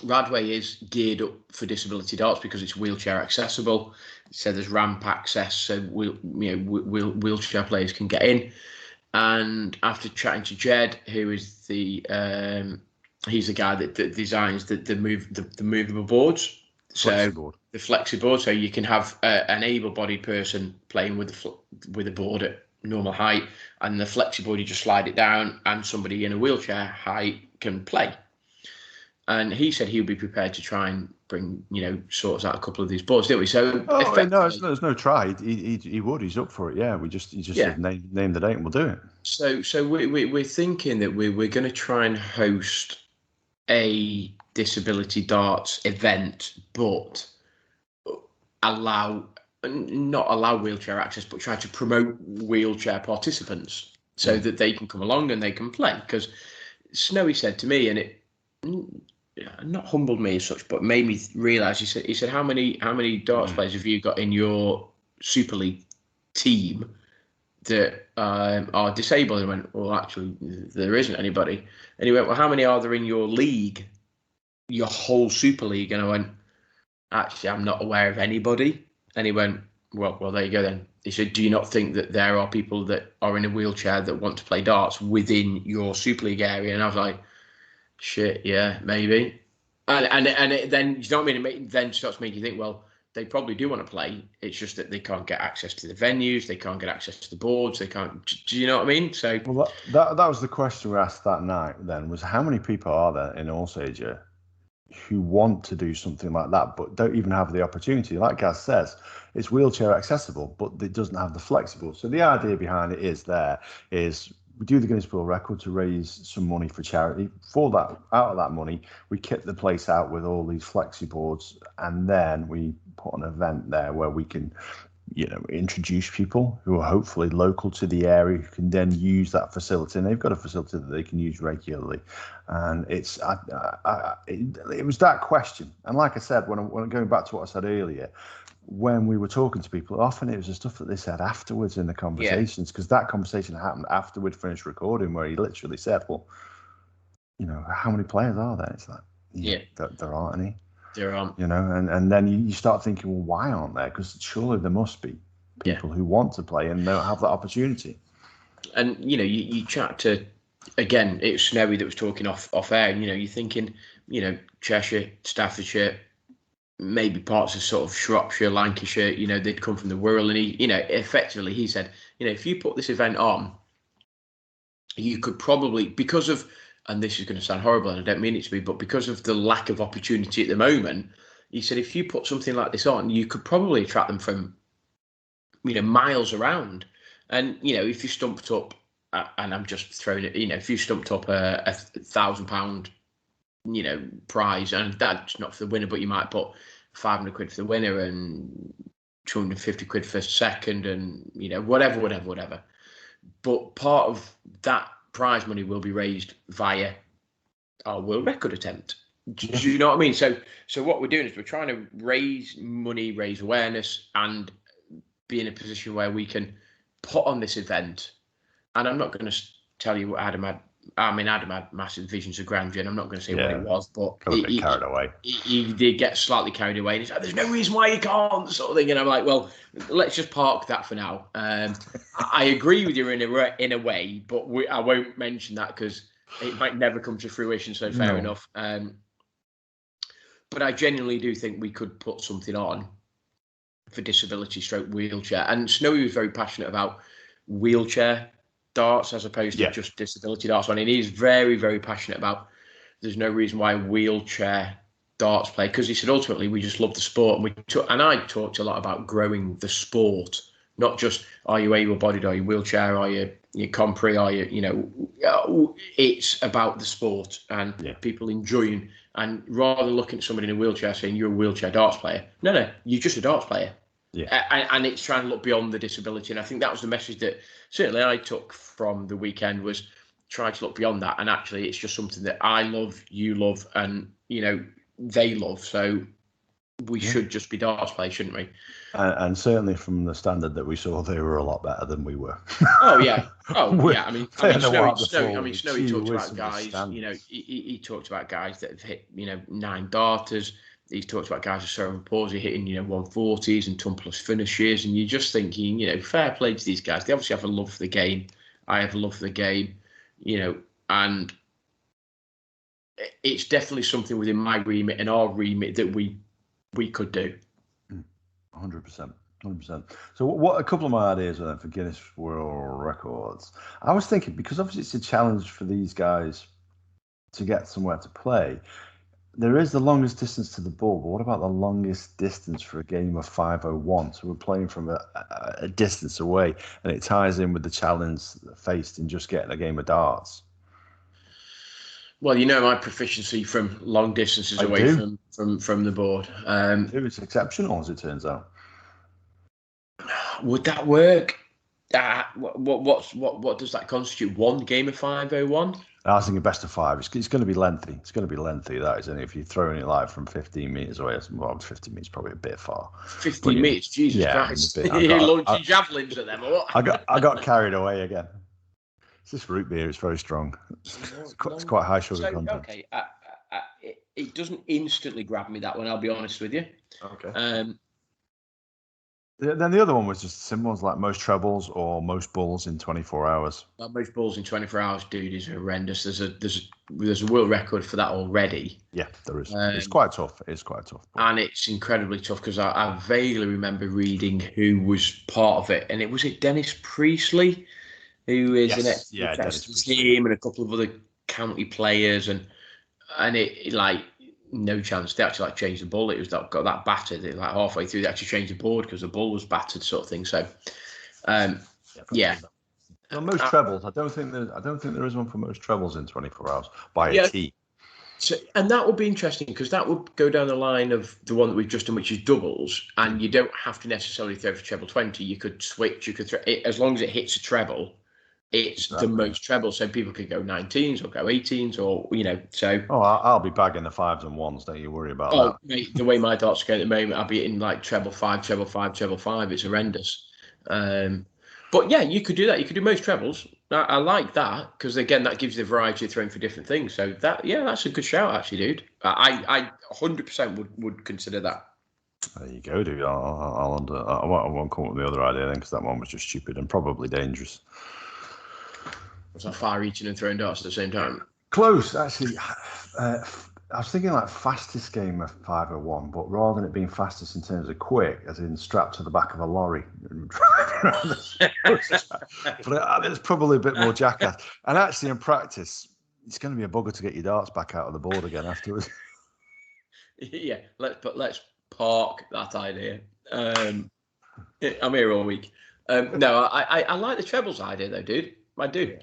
Radway is geared up for disability darts because it's wheelchair accessible. So there's ramp access, so wheelchair players can get in. And after chatting to Jed, who is he's the guy that designs the movable boards. So the flexi board, so you can have an able-bodied person playing with a board at normal height, and the flexi board you just slide it down, and somebody in a wheelchair height can play. And he said he would be prepared to try and bring, sorts out a couple of these boards, didn't we? So there's no try. He would. He's up for it. Yeah, he just said name the date and we'll do it. So we're thinking that we're going to try and host a disability darts event, but not allow wheelchair access, but try to promote wheelchair participants so that they can come along and they can play. Because Snowy said to me, and it not humbled me as such, but made me realise. He said, how many darts players have you got in your Super League team that are disabled? And I went, well, actually, there isn't anybody. And he went, well, how many are there in your league, your whole Super League? And I went, actually, I'm not aware of anybody. And he went, well, there you go then. He said, do you not think that there are people that are in a wheelchair that want to play darts within your Super League area? And I was like, shit, yeah, maybe. And then, you know what I mean? It then starts making you think, well, they probably do want to play. It's just that they can't get access to the venues. They can't get access to the boards. They can't. Do you know what I mean? So, well, that was the question we asked that night. Then was how many people are there in Allsager who want to do something like that, but don't even have the opportunity? Like Gaz says, it's wheelchair accessible, but it doesn't have the flexible. So the idea behind it is we do the Guinness World Record to raise some money for charity. For that, out of that money, we kit the place out with all these flexi boards, and then we put an event there where we can introduce people who are hopefully local to the area who can then use that facility, and they've got a facility that they can use regularly. And it was that question. And like I said, when I'm going back to what I said earlier, when we were talking to people, often it was the stuff that they said afterwards in the conversations, because that conversation happened after we'd finished recording, where he literally said, well, how many players are there? It's like, there aren't any. There aren't. And then you start thinking, well, why aren't there? Because surely there must be people who want to play and don't have that opportunity. And, you chat to, again, it was Snowy that was talking off air, and, you're thinking, Cheshire, Staffordshire, maybe parts of sort of Shropshire, Lancashire, they'd come from the Wirral, and he, effectively he said, if you put this event on, you could probably, because of, and this is going to sound horrible and I don't mean it to be, but because of the lack of opportunity at the moment, he said, if you put something like this on, you could probably attract them from, miles around. And, if you stumped up, and I'm just throwing it, if you stumped up a £1,000, prize, and that's not for the winner, but you might put 500 quid for the winner and 250 quid for second, and whatever. But part of that prize money will be raised via our world record attempt. Do you know what I mean? So what we're doing is we're trying to raise money, raise awareness, and be in a position where we can put on this event. And I'm not going to tell you what Adam had. Adam had massive visions of grandeur, and I'm not going to say what it was, but he carried away. He did get slightly carried away, and he's like, "There's no reason why you can't," sort of thing. And I'm like, "Well, let's just park that for now." I agree with you in a way, but I won't mention that because it might never come to fruition. So fair enough. But I genuinely do think we could put something on for disability stroke wheelchair. And Snowy was very passionate about wheelchair darts as opposed to just disability darts. And he's very, very passionate about there's no reason why wheelchair darts play, because he said ultimately we just love the sport, and I talked a lot about growing the sport, not just are you able-bodied, are you wheelchair, are you compre, are you it's about the sport and people enjoying. And rather than looking at somebody in a wheelchair saying you're a wheelchair darts player, no, you're just a darts player. And it's trying to look beyond the disability. And I think that was the message that certainly I took from the weekend, was try to look beyond that. And actually, it's just something that I love, you love, and, they love. So we should just be darts players, shouldn't we? And certainly from the standard that we saw, they were a lot better than we were. Oh, yeah. I mean, Snowy talked about guys, he talked about guys that have hit, 9 darters. He's talked about guys with cerebral palsy hitting, 140s and ton plus finishes, and you're just thinking, fair play to these guys. They obviously have a love for the game. I have a love for the game, and it's definitely something within my remit and our remit that we could do. 100%. So what a couple of my ideas were then for Guinness World Records. I was thinking, because obviously it's a challenge for these guys to get somewhere to play. There is the longest distance to the ball, but what about the longest distance for a game of 501? So we're playing from a distance away, and it ties in with the challenge faced in just getting a game of darts. Well, my proficiency from long distances away from the board. It was exceptional, as it turns out. Would that work? What does that constitute? One game of 501? I was thinking best of 5. It's going to be lengthy. It's going to be lengthy, that isn't it? If you're throwing it like from 15 metres away, 15 metres probably a bit far. 15 metres? Jesus Christ. You're launching javelins at them, or what? I got carried away again. It's this root beer. It's very strong. It's quite high sugar content. Okay, it doesn't instantly grab me, that one, I'll be honest with you. Okay. Then the other one was just simple ones like most trebles or most balls in 24 hours. Well, most balls in 24 hours, dude, is horrendous. There's a world record for that already. Yeah, there is. It's quite tough. It's quite tough. And it's incredibly tough because I vaguely remember reading who was part of it. And was it Dennis Priestley, who is an ex-team, and a couple of other county players. And it like, no chance. They actually changed the ball. It was got that battered. Halfway through, they actually changed the board because the ball was battered, sort of thing. So, Well, most trebles. I don't think there is one for most trebles in 24 hours by a team. So, and that would be interesting because that would go down the line of the one that we've just done, which is doubles, and you don't have to necessarily throw for treble 20. You could switch. You could throw it, as long as it hits a treble. It's the most treble, so people could go 19s or go 18s, or So I'll be bagging the 5s and 1s. Don't you worry about that. Mate, the way my darts go at the moment, I'll be hitting like treble 5, treble 5, treble 5. It's horrendous. But yeah, you could do that. You could do most trebles. I like that because again, that gives you the variety of throwing for different things. So that's a good shout, actually, dude. I 100% would consider that. There you go, dude. I won't come up with the other idea then because that one was just stupid and probably dangerous. Was that far-reaching and throwing darts at the same time? Close, actually. I was thinking like fastest game of 501, but rather than it being fastest in terms of quick, as in strapped to the back of a lorry. But it's probably a bit more jackass. And actually, in practice, it's going to be a bugger to get your darts back out of the board again afterwards. Yeah, let's park that idea. I'm here all week. No, I like the trebles idea though, dude. I do.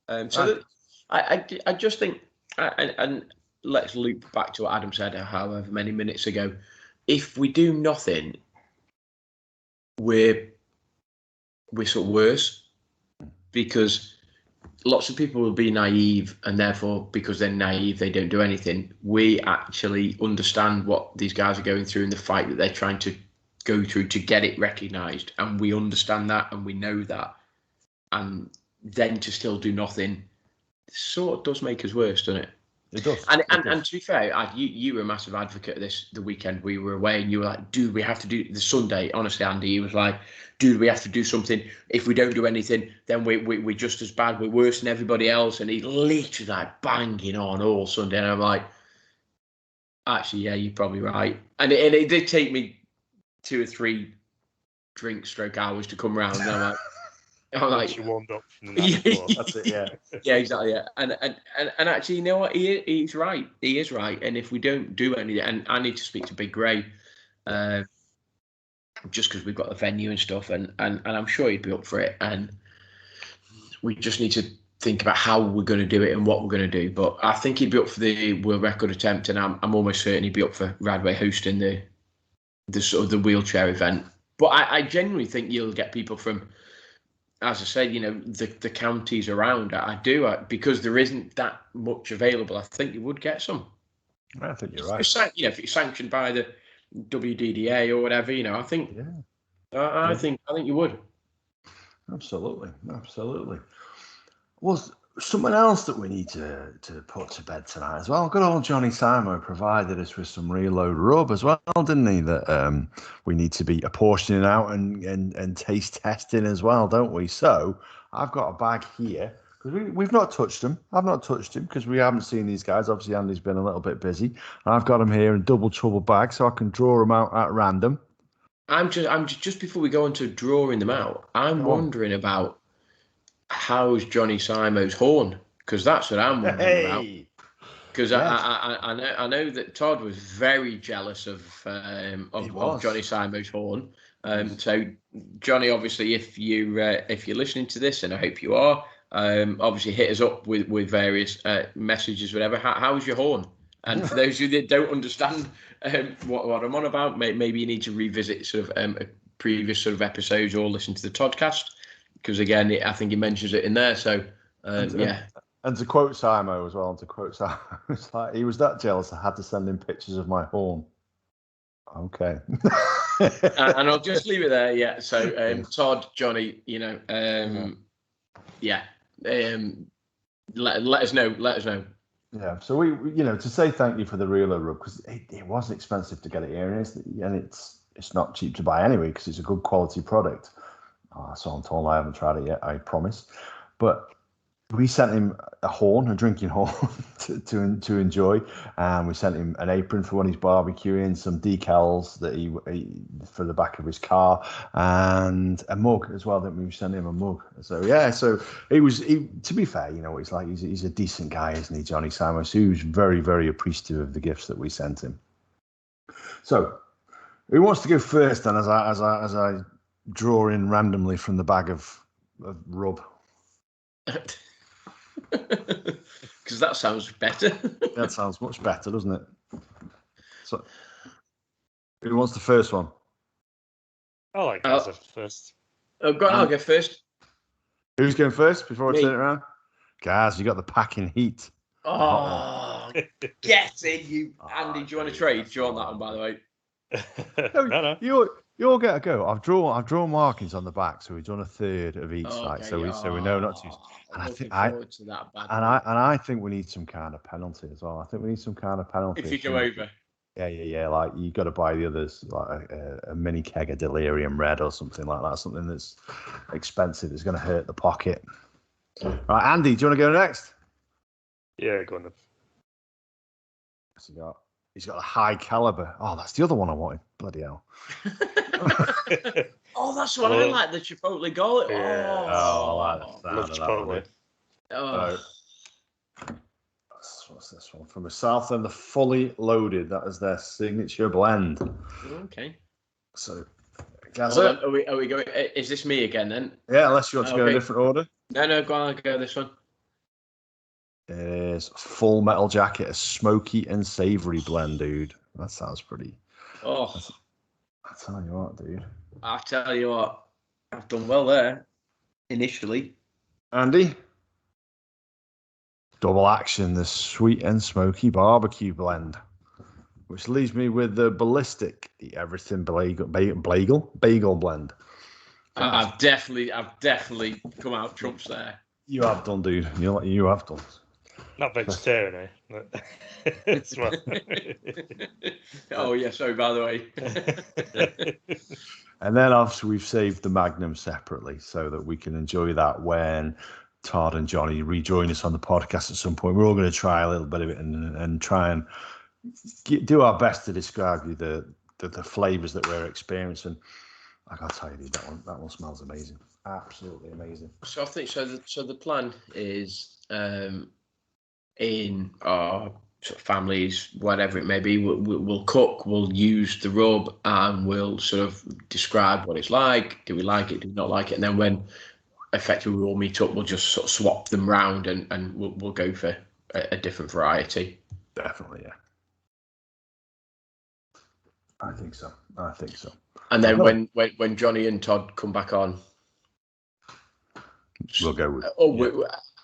I just think, and let's loop back to what Adam said however many minutes ago. If we do nothing, we're sort of worse because lots of people will be naive, and therefore, because they're naive, they don't do anything. We actually understand what these guys are going through in the fight that they're trying to go through to get it recognised, and we understand that and we know that, and then to still do nothing sort of does make us worse, doesn't it? It does. And to be fair, you were a massive advocate of this the weekend we were away, and you were like, dude, we have to do the Sunday. Honestly, Andy, he was like, dude, we have to do something. If we don't do anything, then we're just as bad. We're worse than everybody else. And he literally like banging on all Sunday. And I'm like, actually, yeah, you're probably right. And it did take me 2 or 3 drink/hours to come round. And I'm like, you warmed up from the night before. That's it, yeah. Yeah, exactly. Yeah, and actually, you know what? He's right. He is right. And if we don't do anything, and I need to speak to Big Gray, just because we've got the venue and stuff, and I'm sure he'd be up for it. And we just need to think about how we're going to do it and what we're going to do. But I think he'd be up for the world record attempt, and I'm almost certain he'd be up for Radway hosting the sort of the wheelchair event. But I genuinely think you'll get people from, as I said, the counties around. I do, because there isn't that much available. I think you would get some. I think you're right. If it's sanctioned by the WDDA or whatever, I think. Yeah. I think you would. Absolutely. Well, someone else that we need to put to bed tonight as well. Good old Johnny Simo provided us with some reload rub as well, didn't he? That we need to be apportioning out and taste testing as well, don't we? So I've got a bag here because we've not touched them. I've not touched them because we haven't seen these guys. Obviously, Andy's been a little bit busy. And I've got them here in double trouble bag so I can draw them out at random. I'm just before we go on to drawing them out, I'm wondering about how's Johnny Simo's horn, because that's what I'm wondering about. Because I know that Todd was very jealous of Johnny Simo's horn. So Johnny, obviously, if you're listening to this, and I hope you are, obviously hit us up with various messages, whatever. How's your horn? And for those of you that don't understand what I'm on about, maybe you need to revisit sort of a previous sort of episodes or listen to the Toddcast, because again, I think he mentions it in there. So yeah. And to quote Simo as well, it's like he was that jealous I had to send him pictures of my horn. Okay. And I'll just leave it there. Yeah. So Todd, Johnny, let us know. Yeah, so we to say thank you for the reload rub, because it was expensive to get it here, and it's not cheap to buy anyway because it's a good quality product. So I'm told I haven't tried it yet, I promise. But we sent him a drinking horn to enjoy, and we sent him an apron for when he's barbecuing, some decals that he for the back of his car, and a mug as well. That we sent him a mug. So yeah, so to be fair, what he's like. He's a decent guy, isn't he, Johnny Samos? He was very, very appreciative of the gifts that we sent him. So who wants to go first then? As I draw in randomly from the bag of rub. Because that sounds better. That sounds much better, doesn't it? So, who wants the first one? I like Gaz first. I'll go first. Who's going first before Me. I turn it around? Gaz, you got the packing heat. Oh, get in, you Andy. Do you want to trade? Do you want that one, by the way? No. You all get a go. I've drawn markings on the back, so we've done a third of each side, so we know not to. And I think I think we need some kind of penalty as well. I think we need some kind of penalty if you go over. Yeah. Like you got to buy the others, like a mini keg of Delirium Red or something like that. Something that's expensive. It's going to hurt the pocket. Right, Andy, do you want to go next? Yeah, go on then. What's he got? He's got a high caliber. Oh, that's the other one I wanted. Bloody hell. Oh, that's what I like, the Chipotle garlic. Yeah. Oh, I like the sound Love of Chipotle. that one. What's this one? From the South End, the Fully Loaded. That is their signature blend. Okay. So, are we going? Is this me again then? Yeah, unless you want to go in a different order. No, go on, I'll go this one. It is Full Metal Jacket, a smoky and savory blend, dude. That sounds pretty. Oh, I tell you what, dude. I tell you what, I've done well there initially. Andy? Double Action, the sweet and smoky barbecue blend, which leaves me with the Ballistic, the Everything Bagel blend. I've definitely come out trumps there. You have done, dude. You have done. Not vegetarian, eh? Oh yeah, sorry, by the way. And then obviously we've saved the Magnum separately so that we can enjoy that when Todd and Johnny rejoin us on the podcast at some point. We're all going to try a little bit of it and try and do our best to describe you the flavors that we're experiencing. I gotta tell you, dude, that one smells amazing, absolutely amazing. So I think so. The plan is in our sort of families, whatever it may be, we'll cook, we'll use the rub, and we'll sort of describe what it's like. Do we like it? Do we not like it? And then when effectively we all meet up, we'll just sort of swap them round and we'll go for a different variety. Definitely, yeah. I think so. And then when Johnny and Todd come back on, we'll go with.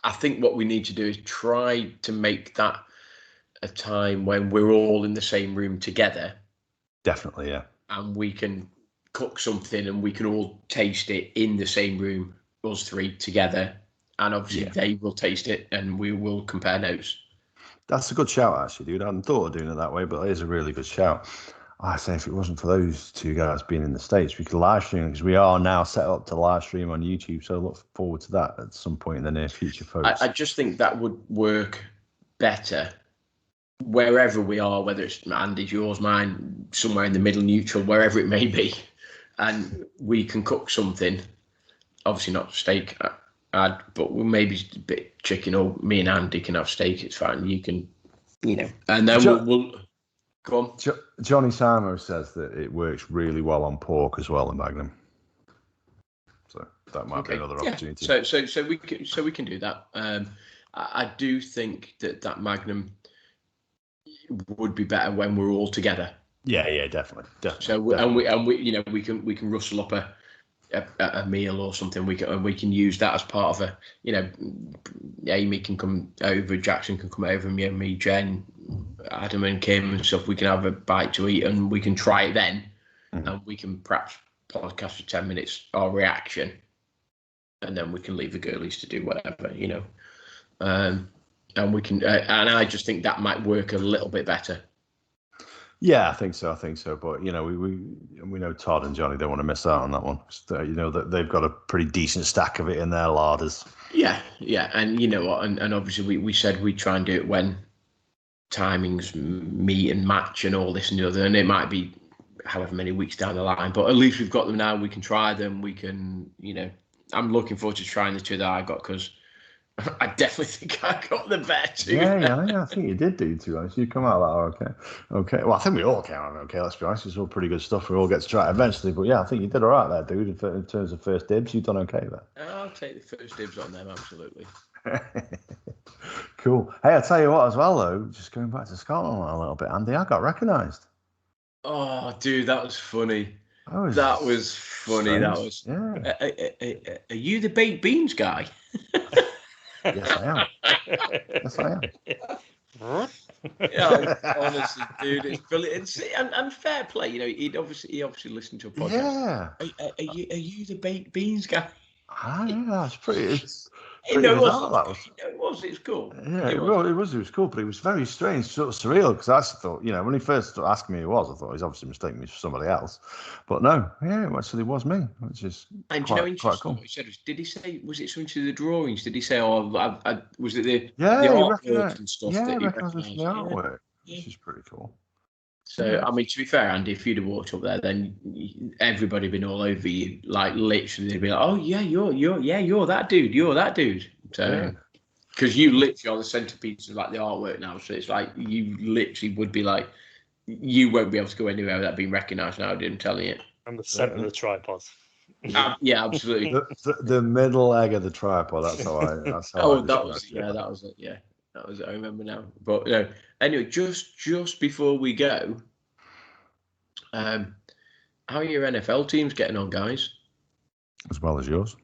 I think what we need to do is try to make that a time when we're all in the same room together. Definitely, yeah. And we can cook something and we can all taste it in the same room, us three together. And obviously they will taste it and we will compare notes. That's a good shout, actually, dude. I hadn't thought of doing it that way, but it is a really good shout. I say if it wasn't for those two guys being in the States, we could live stream, because we are now set up to live stream on YouTube. So look forward to that at some point in the near future, folks. I just think that would work better wherever we are, whether it's Andy's, yours, mine, somewhere in the middle, neutral, wherever it may be. And we can cook something, obviously not steak, but maybe a bit chicken, or me and Andy can have steak. It's fine. You can, and then we'll go on. Johnny Samo says that it works really well on pork as well, the Magnum. So that might be another opportunity. So we can do that. I do think that Magnum would be better when we're all together. Yeah, definitely. So we can rustle up a meal or something. We can use that as part of Amy can come over, Jackson can come over, me, Jen, Adam and Kim and stuff. We can have a bite to eat and we can try it then, and we can perhaps podcast for 10 minutes our reaction, and then we can leave the girlies to do whatever, and we can and I just think that might work a little bit better. Yeah, I think so. But we know Todd and Johnny don't want to miss out on that one. That they've got a pretty decent stack of it in their larders. Yeah, and you know what? And obviously we said we'd try and do it when timings meet and match and all this and the other, and it might be however many weeks down the line. But at least we've got them now. We can try them. We can, I'm looking forward to trying the two that I got, because I definitely think I got the better two. Yeah, I think you did, to be honest. You come out of that okay. Well, I think we all came out okay, let's be honest. It's all pretty good stuff. We all get to try it eventually. But yeah, I think you did all right there, dude. In terms of first dibs, you've done okay there. I'll take the first dibs on them, absolutely. Cool. Hey, I'll tell you what as well, though, just going back to Scotland a little bit, Andy, I got recognised. Oh, dude, that was funny. That was funny. strange. That was. Yeah. Are you the baked beans guy? Yes, I am. Yes, I am. Yeah, honestly, dude, it's brilliant. And fair play, you know, he obviously listened to a podcast. Yeah. Are you the baked beans guy? That's pretty. It's You pretty know, bizarre. That was. it was. It's cool. Yeah, it was cool, but it was very strange, sort of surreal. Because I actually thought, you know, when he first asked me who it was, I thought he's obviously mistaken me for somebody else. But no, yeah, it actually was me, which is quite cool. What he said was, did he say, was it something to the drawings? Did he say, oh, was it the artwork and stuff? Yeah, that he recognised me from the artwork, which is pretty cool. So, I mean, to be fair, Andy, if you'd have walked up there, then everybody been all over you. Like, literally, they'd be like, "Oh yeah, you're that dude. You're that dude." So, because you literally are the centerpiece of like the artwork now, so it's like you literally would be like, you won't be able to go anywhere without being recognised now. I'm telling you. I'm the centre of the tripod. Yeah, absolutely. The middle leg of the tripod. That's how I. That's how. Oh, that was it. Yeah, that was it. I remember now. But no. Anyway, just before we go, how are your NFL teams getting on, guys? As well as yours.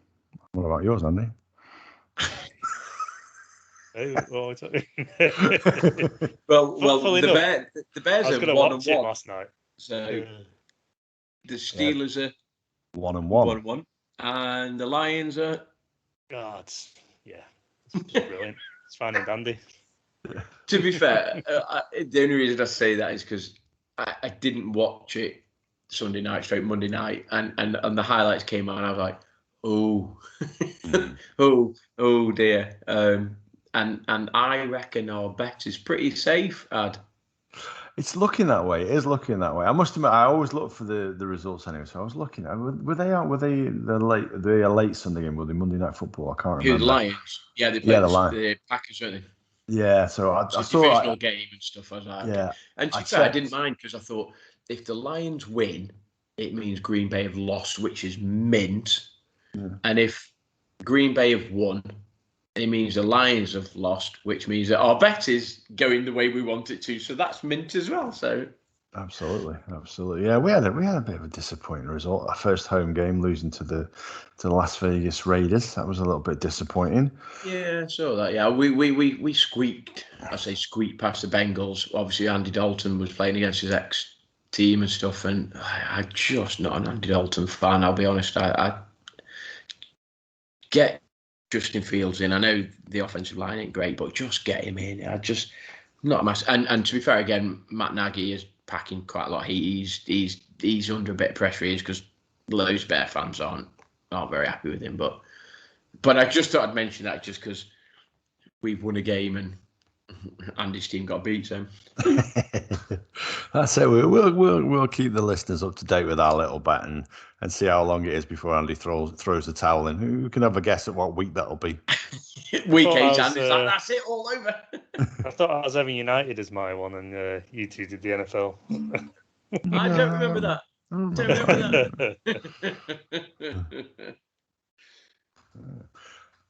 What about yours, Andy? Well, the Bears are 1-1 last night. So the Steelers are 1-1, and the Lions are. God, it's brilliant. It's fine and dandy. To be fair, the only reason I say that is because I didn't watch it Sunday night, straight Monday night, and the highlights came on, and I was like, oh dear. And I reckon our bet is pretty safe, Ad. It's looking that way. It is looking that way. I must admit, I always look for the results anyway. So I was looking at were they a late Sunday game? Were they Monday Night Football? I can't remember. The Lions. Yeah, they played the Packers, weren't they? Yeah, so I saw divisional game and stuff. I was like, yeah. And to be fair, I didn't mind because I thought if the Lions win, it means Green Bay have lost, which is mint. Yeah. And if Green Bay have won, it means the Lions have lost, which means that our bet is going the way we want it to. So that's mint as well. So absolutely. Yeah, we had a bit of a disappointing result. Our first home game, losing to the Las Vegas Raiders. That was a little bit disappointing. Yeah, I saw that. Yeah, we squeaked. I say squeaked past the Bengals. Obviously, Andy Dalton was playing against his ex-team and stuff, and I'm just not an Andy Dalton fan. I'll be honest. I get Justin Fields in. I know the offensive line ain't great, but just get him in. I just not a mass. And to be fair, again, Matt Nagy is packing quite a lot. He's under a bit of pressure because those Bear fans aren't very happy with him. But I just thought I'd mention that just because we've won a game and Andy's team got beat. So that's it. We'll keep the listeners up to date with our little bet and see how long it is before Andy throws the towel in. Who can have a guess at what week that'll be? Week 8, Andy's like, that's it, all over. I thought I was having United as my one, and you two did the NFL. I don't remember that.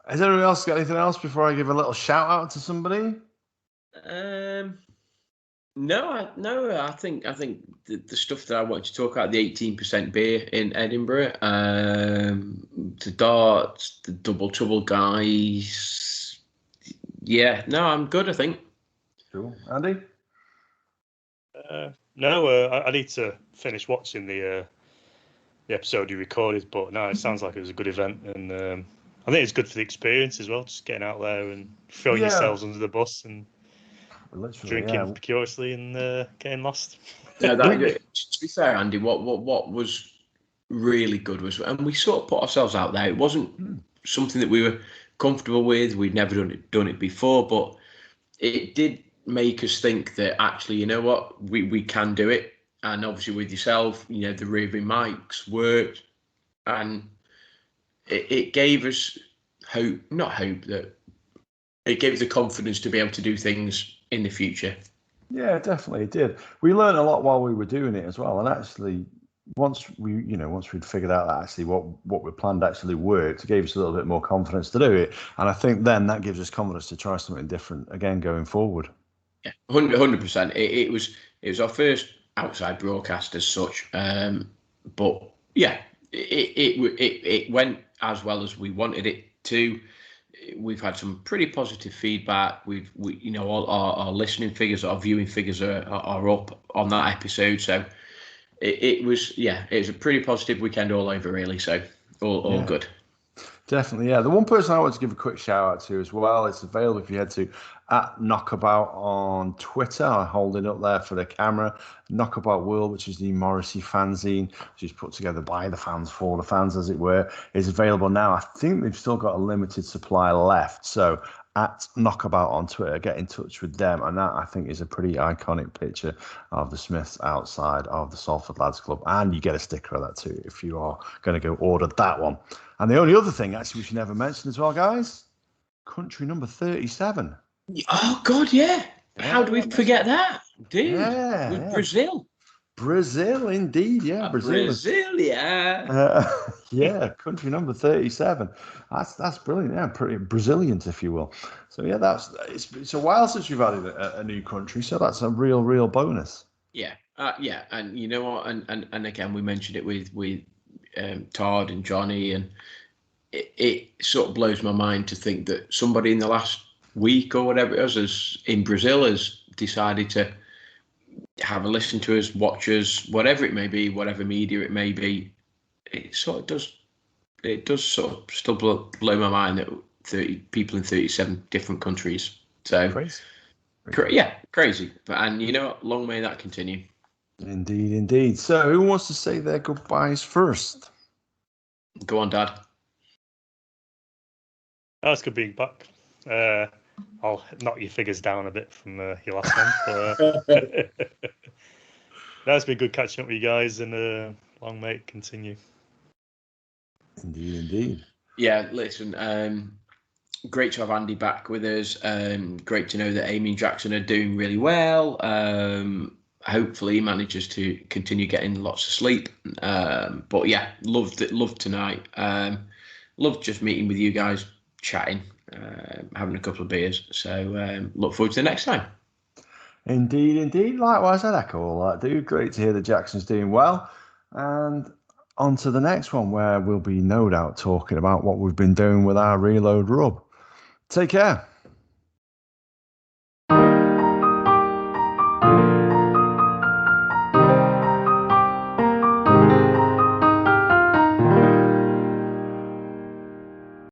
Has anyone else got anything else before I give a little shout out to somebody? No. I think the stuff that I want to talk about, the 18% beer in Edinburgh, the darts, the double trouble guys. Yeah, no, I'm good. I think. Cool, Andy. No, I need to finish watching the episode you recorded, but no, it sounds like it was a good event, and I think it's good for the experience as well. Just getting out there and throwing yourselves under the bus and drinking curiously and getting lost. To be fair, Andy, what was really good was, and we sort of put ourselves out there. It wasn't something that we were comfortable with. We'd never done it before, but it did make us think that actually, you know what, we can do it. And obviously with yourself, you know, the roving mics worked, and it gave us hope, not hope, that it gave us the confidence to be able to do things in the future. Yeah, definitely it did. We learned a lot while we were doing it as well, and actually, once we'd figured out that actually what we planned actually worked, it gave us a little bit more confidence to do it. And I think then that gives us confidence to try something different again going forward. Yeah, 100%. It was our first outside broadcast as such, but yeah, it went as well as we wanted it to. We've had some pretty positive feedback. We all our listening figures, our viewing figures are up on that episode. So it was a pretty positive weekend all over, really. So all good. Definitely, yeah. The one person I want to give a quick shout out to as well, it's available if you head to @Knockabout on Twitter. I hold it up there for the camera. Knockabout World, which is the Morrissey fanzine, which is put together by the fans for the fans, as it were, is available now. I think they've still got a limited supply left. So @Knockabout on Twitter, get in touch with them. And that, I think, is a pretty iconic picture of the Smiths outside of the Salford Lads Club. And you get a sticker of that too if you are going to go order that one. And the only other thing, actually, we should never mention as well, guys, country number 37. Oh, God, yeah. How do we forget that? Dude, with Brazil. Brazil, indeed, yeah. Brazil, yeah. Yeah, country number 37. That's brilliant. Yeah, pretty Brazilians, if you will. So, yeah, it's a while since we've added a new country, so that's a real bonus. Yeah, and you know what? And again, we mentioned it with Todd and Johnny, and it sort of blows my mind to think that somebody in the last week or whatever it was in Brazil has decided to have a listen to us, watch us, whatever it may be, whatever media it may be. It sort of does sort of still blow my mind that 30 people in 37 different countries. So crazy. Crazy. And you know what? Long may that continue. Indeed. So who wants to say their goodbyes first? Go on, Dad. Oh, it's good being back. I'll knock your figures down a bit from your last one. But, it's been good catching up with you guys, and long may it continue. Indeed. Yeah, listen, great to have Andy back with us. Great to know that Amy and Jackson are doing really well. Hopefully he manages to continue getting lots of sleep. But yeah, loved tonight. Loved just meeting with you guys, chatting, having a couple of beers. So look forward to the next time. Indeed. Likewise, I'd echo all that, dude. Great to hear that Jackson's doing well. And on to the next one, where we'll be no doubt talking about what we've been doing with our Reload Rub. Take care.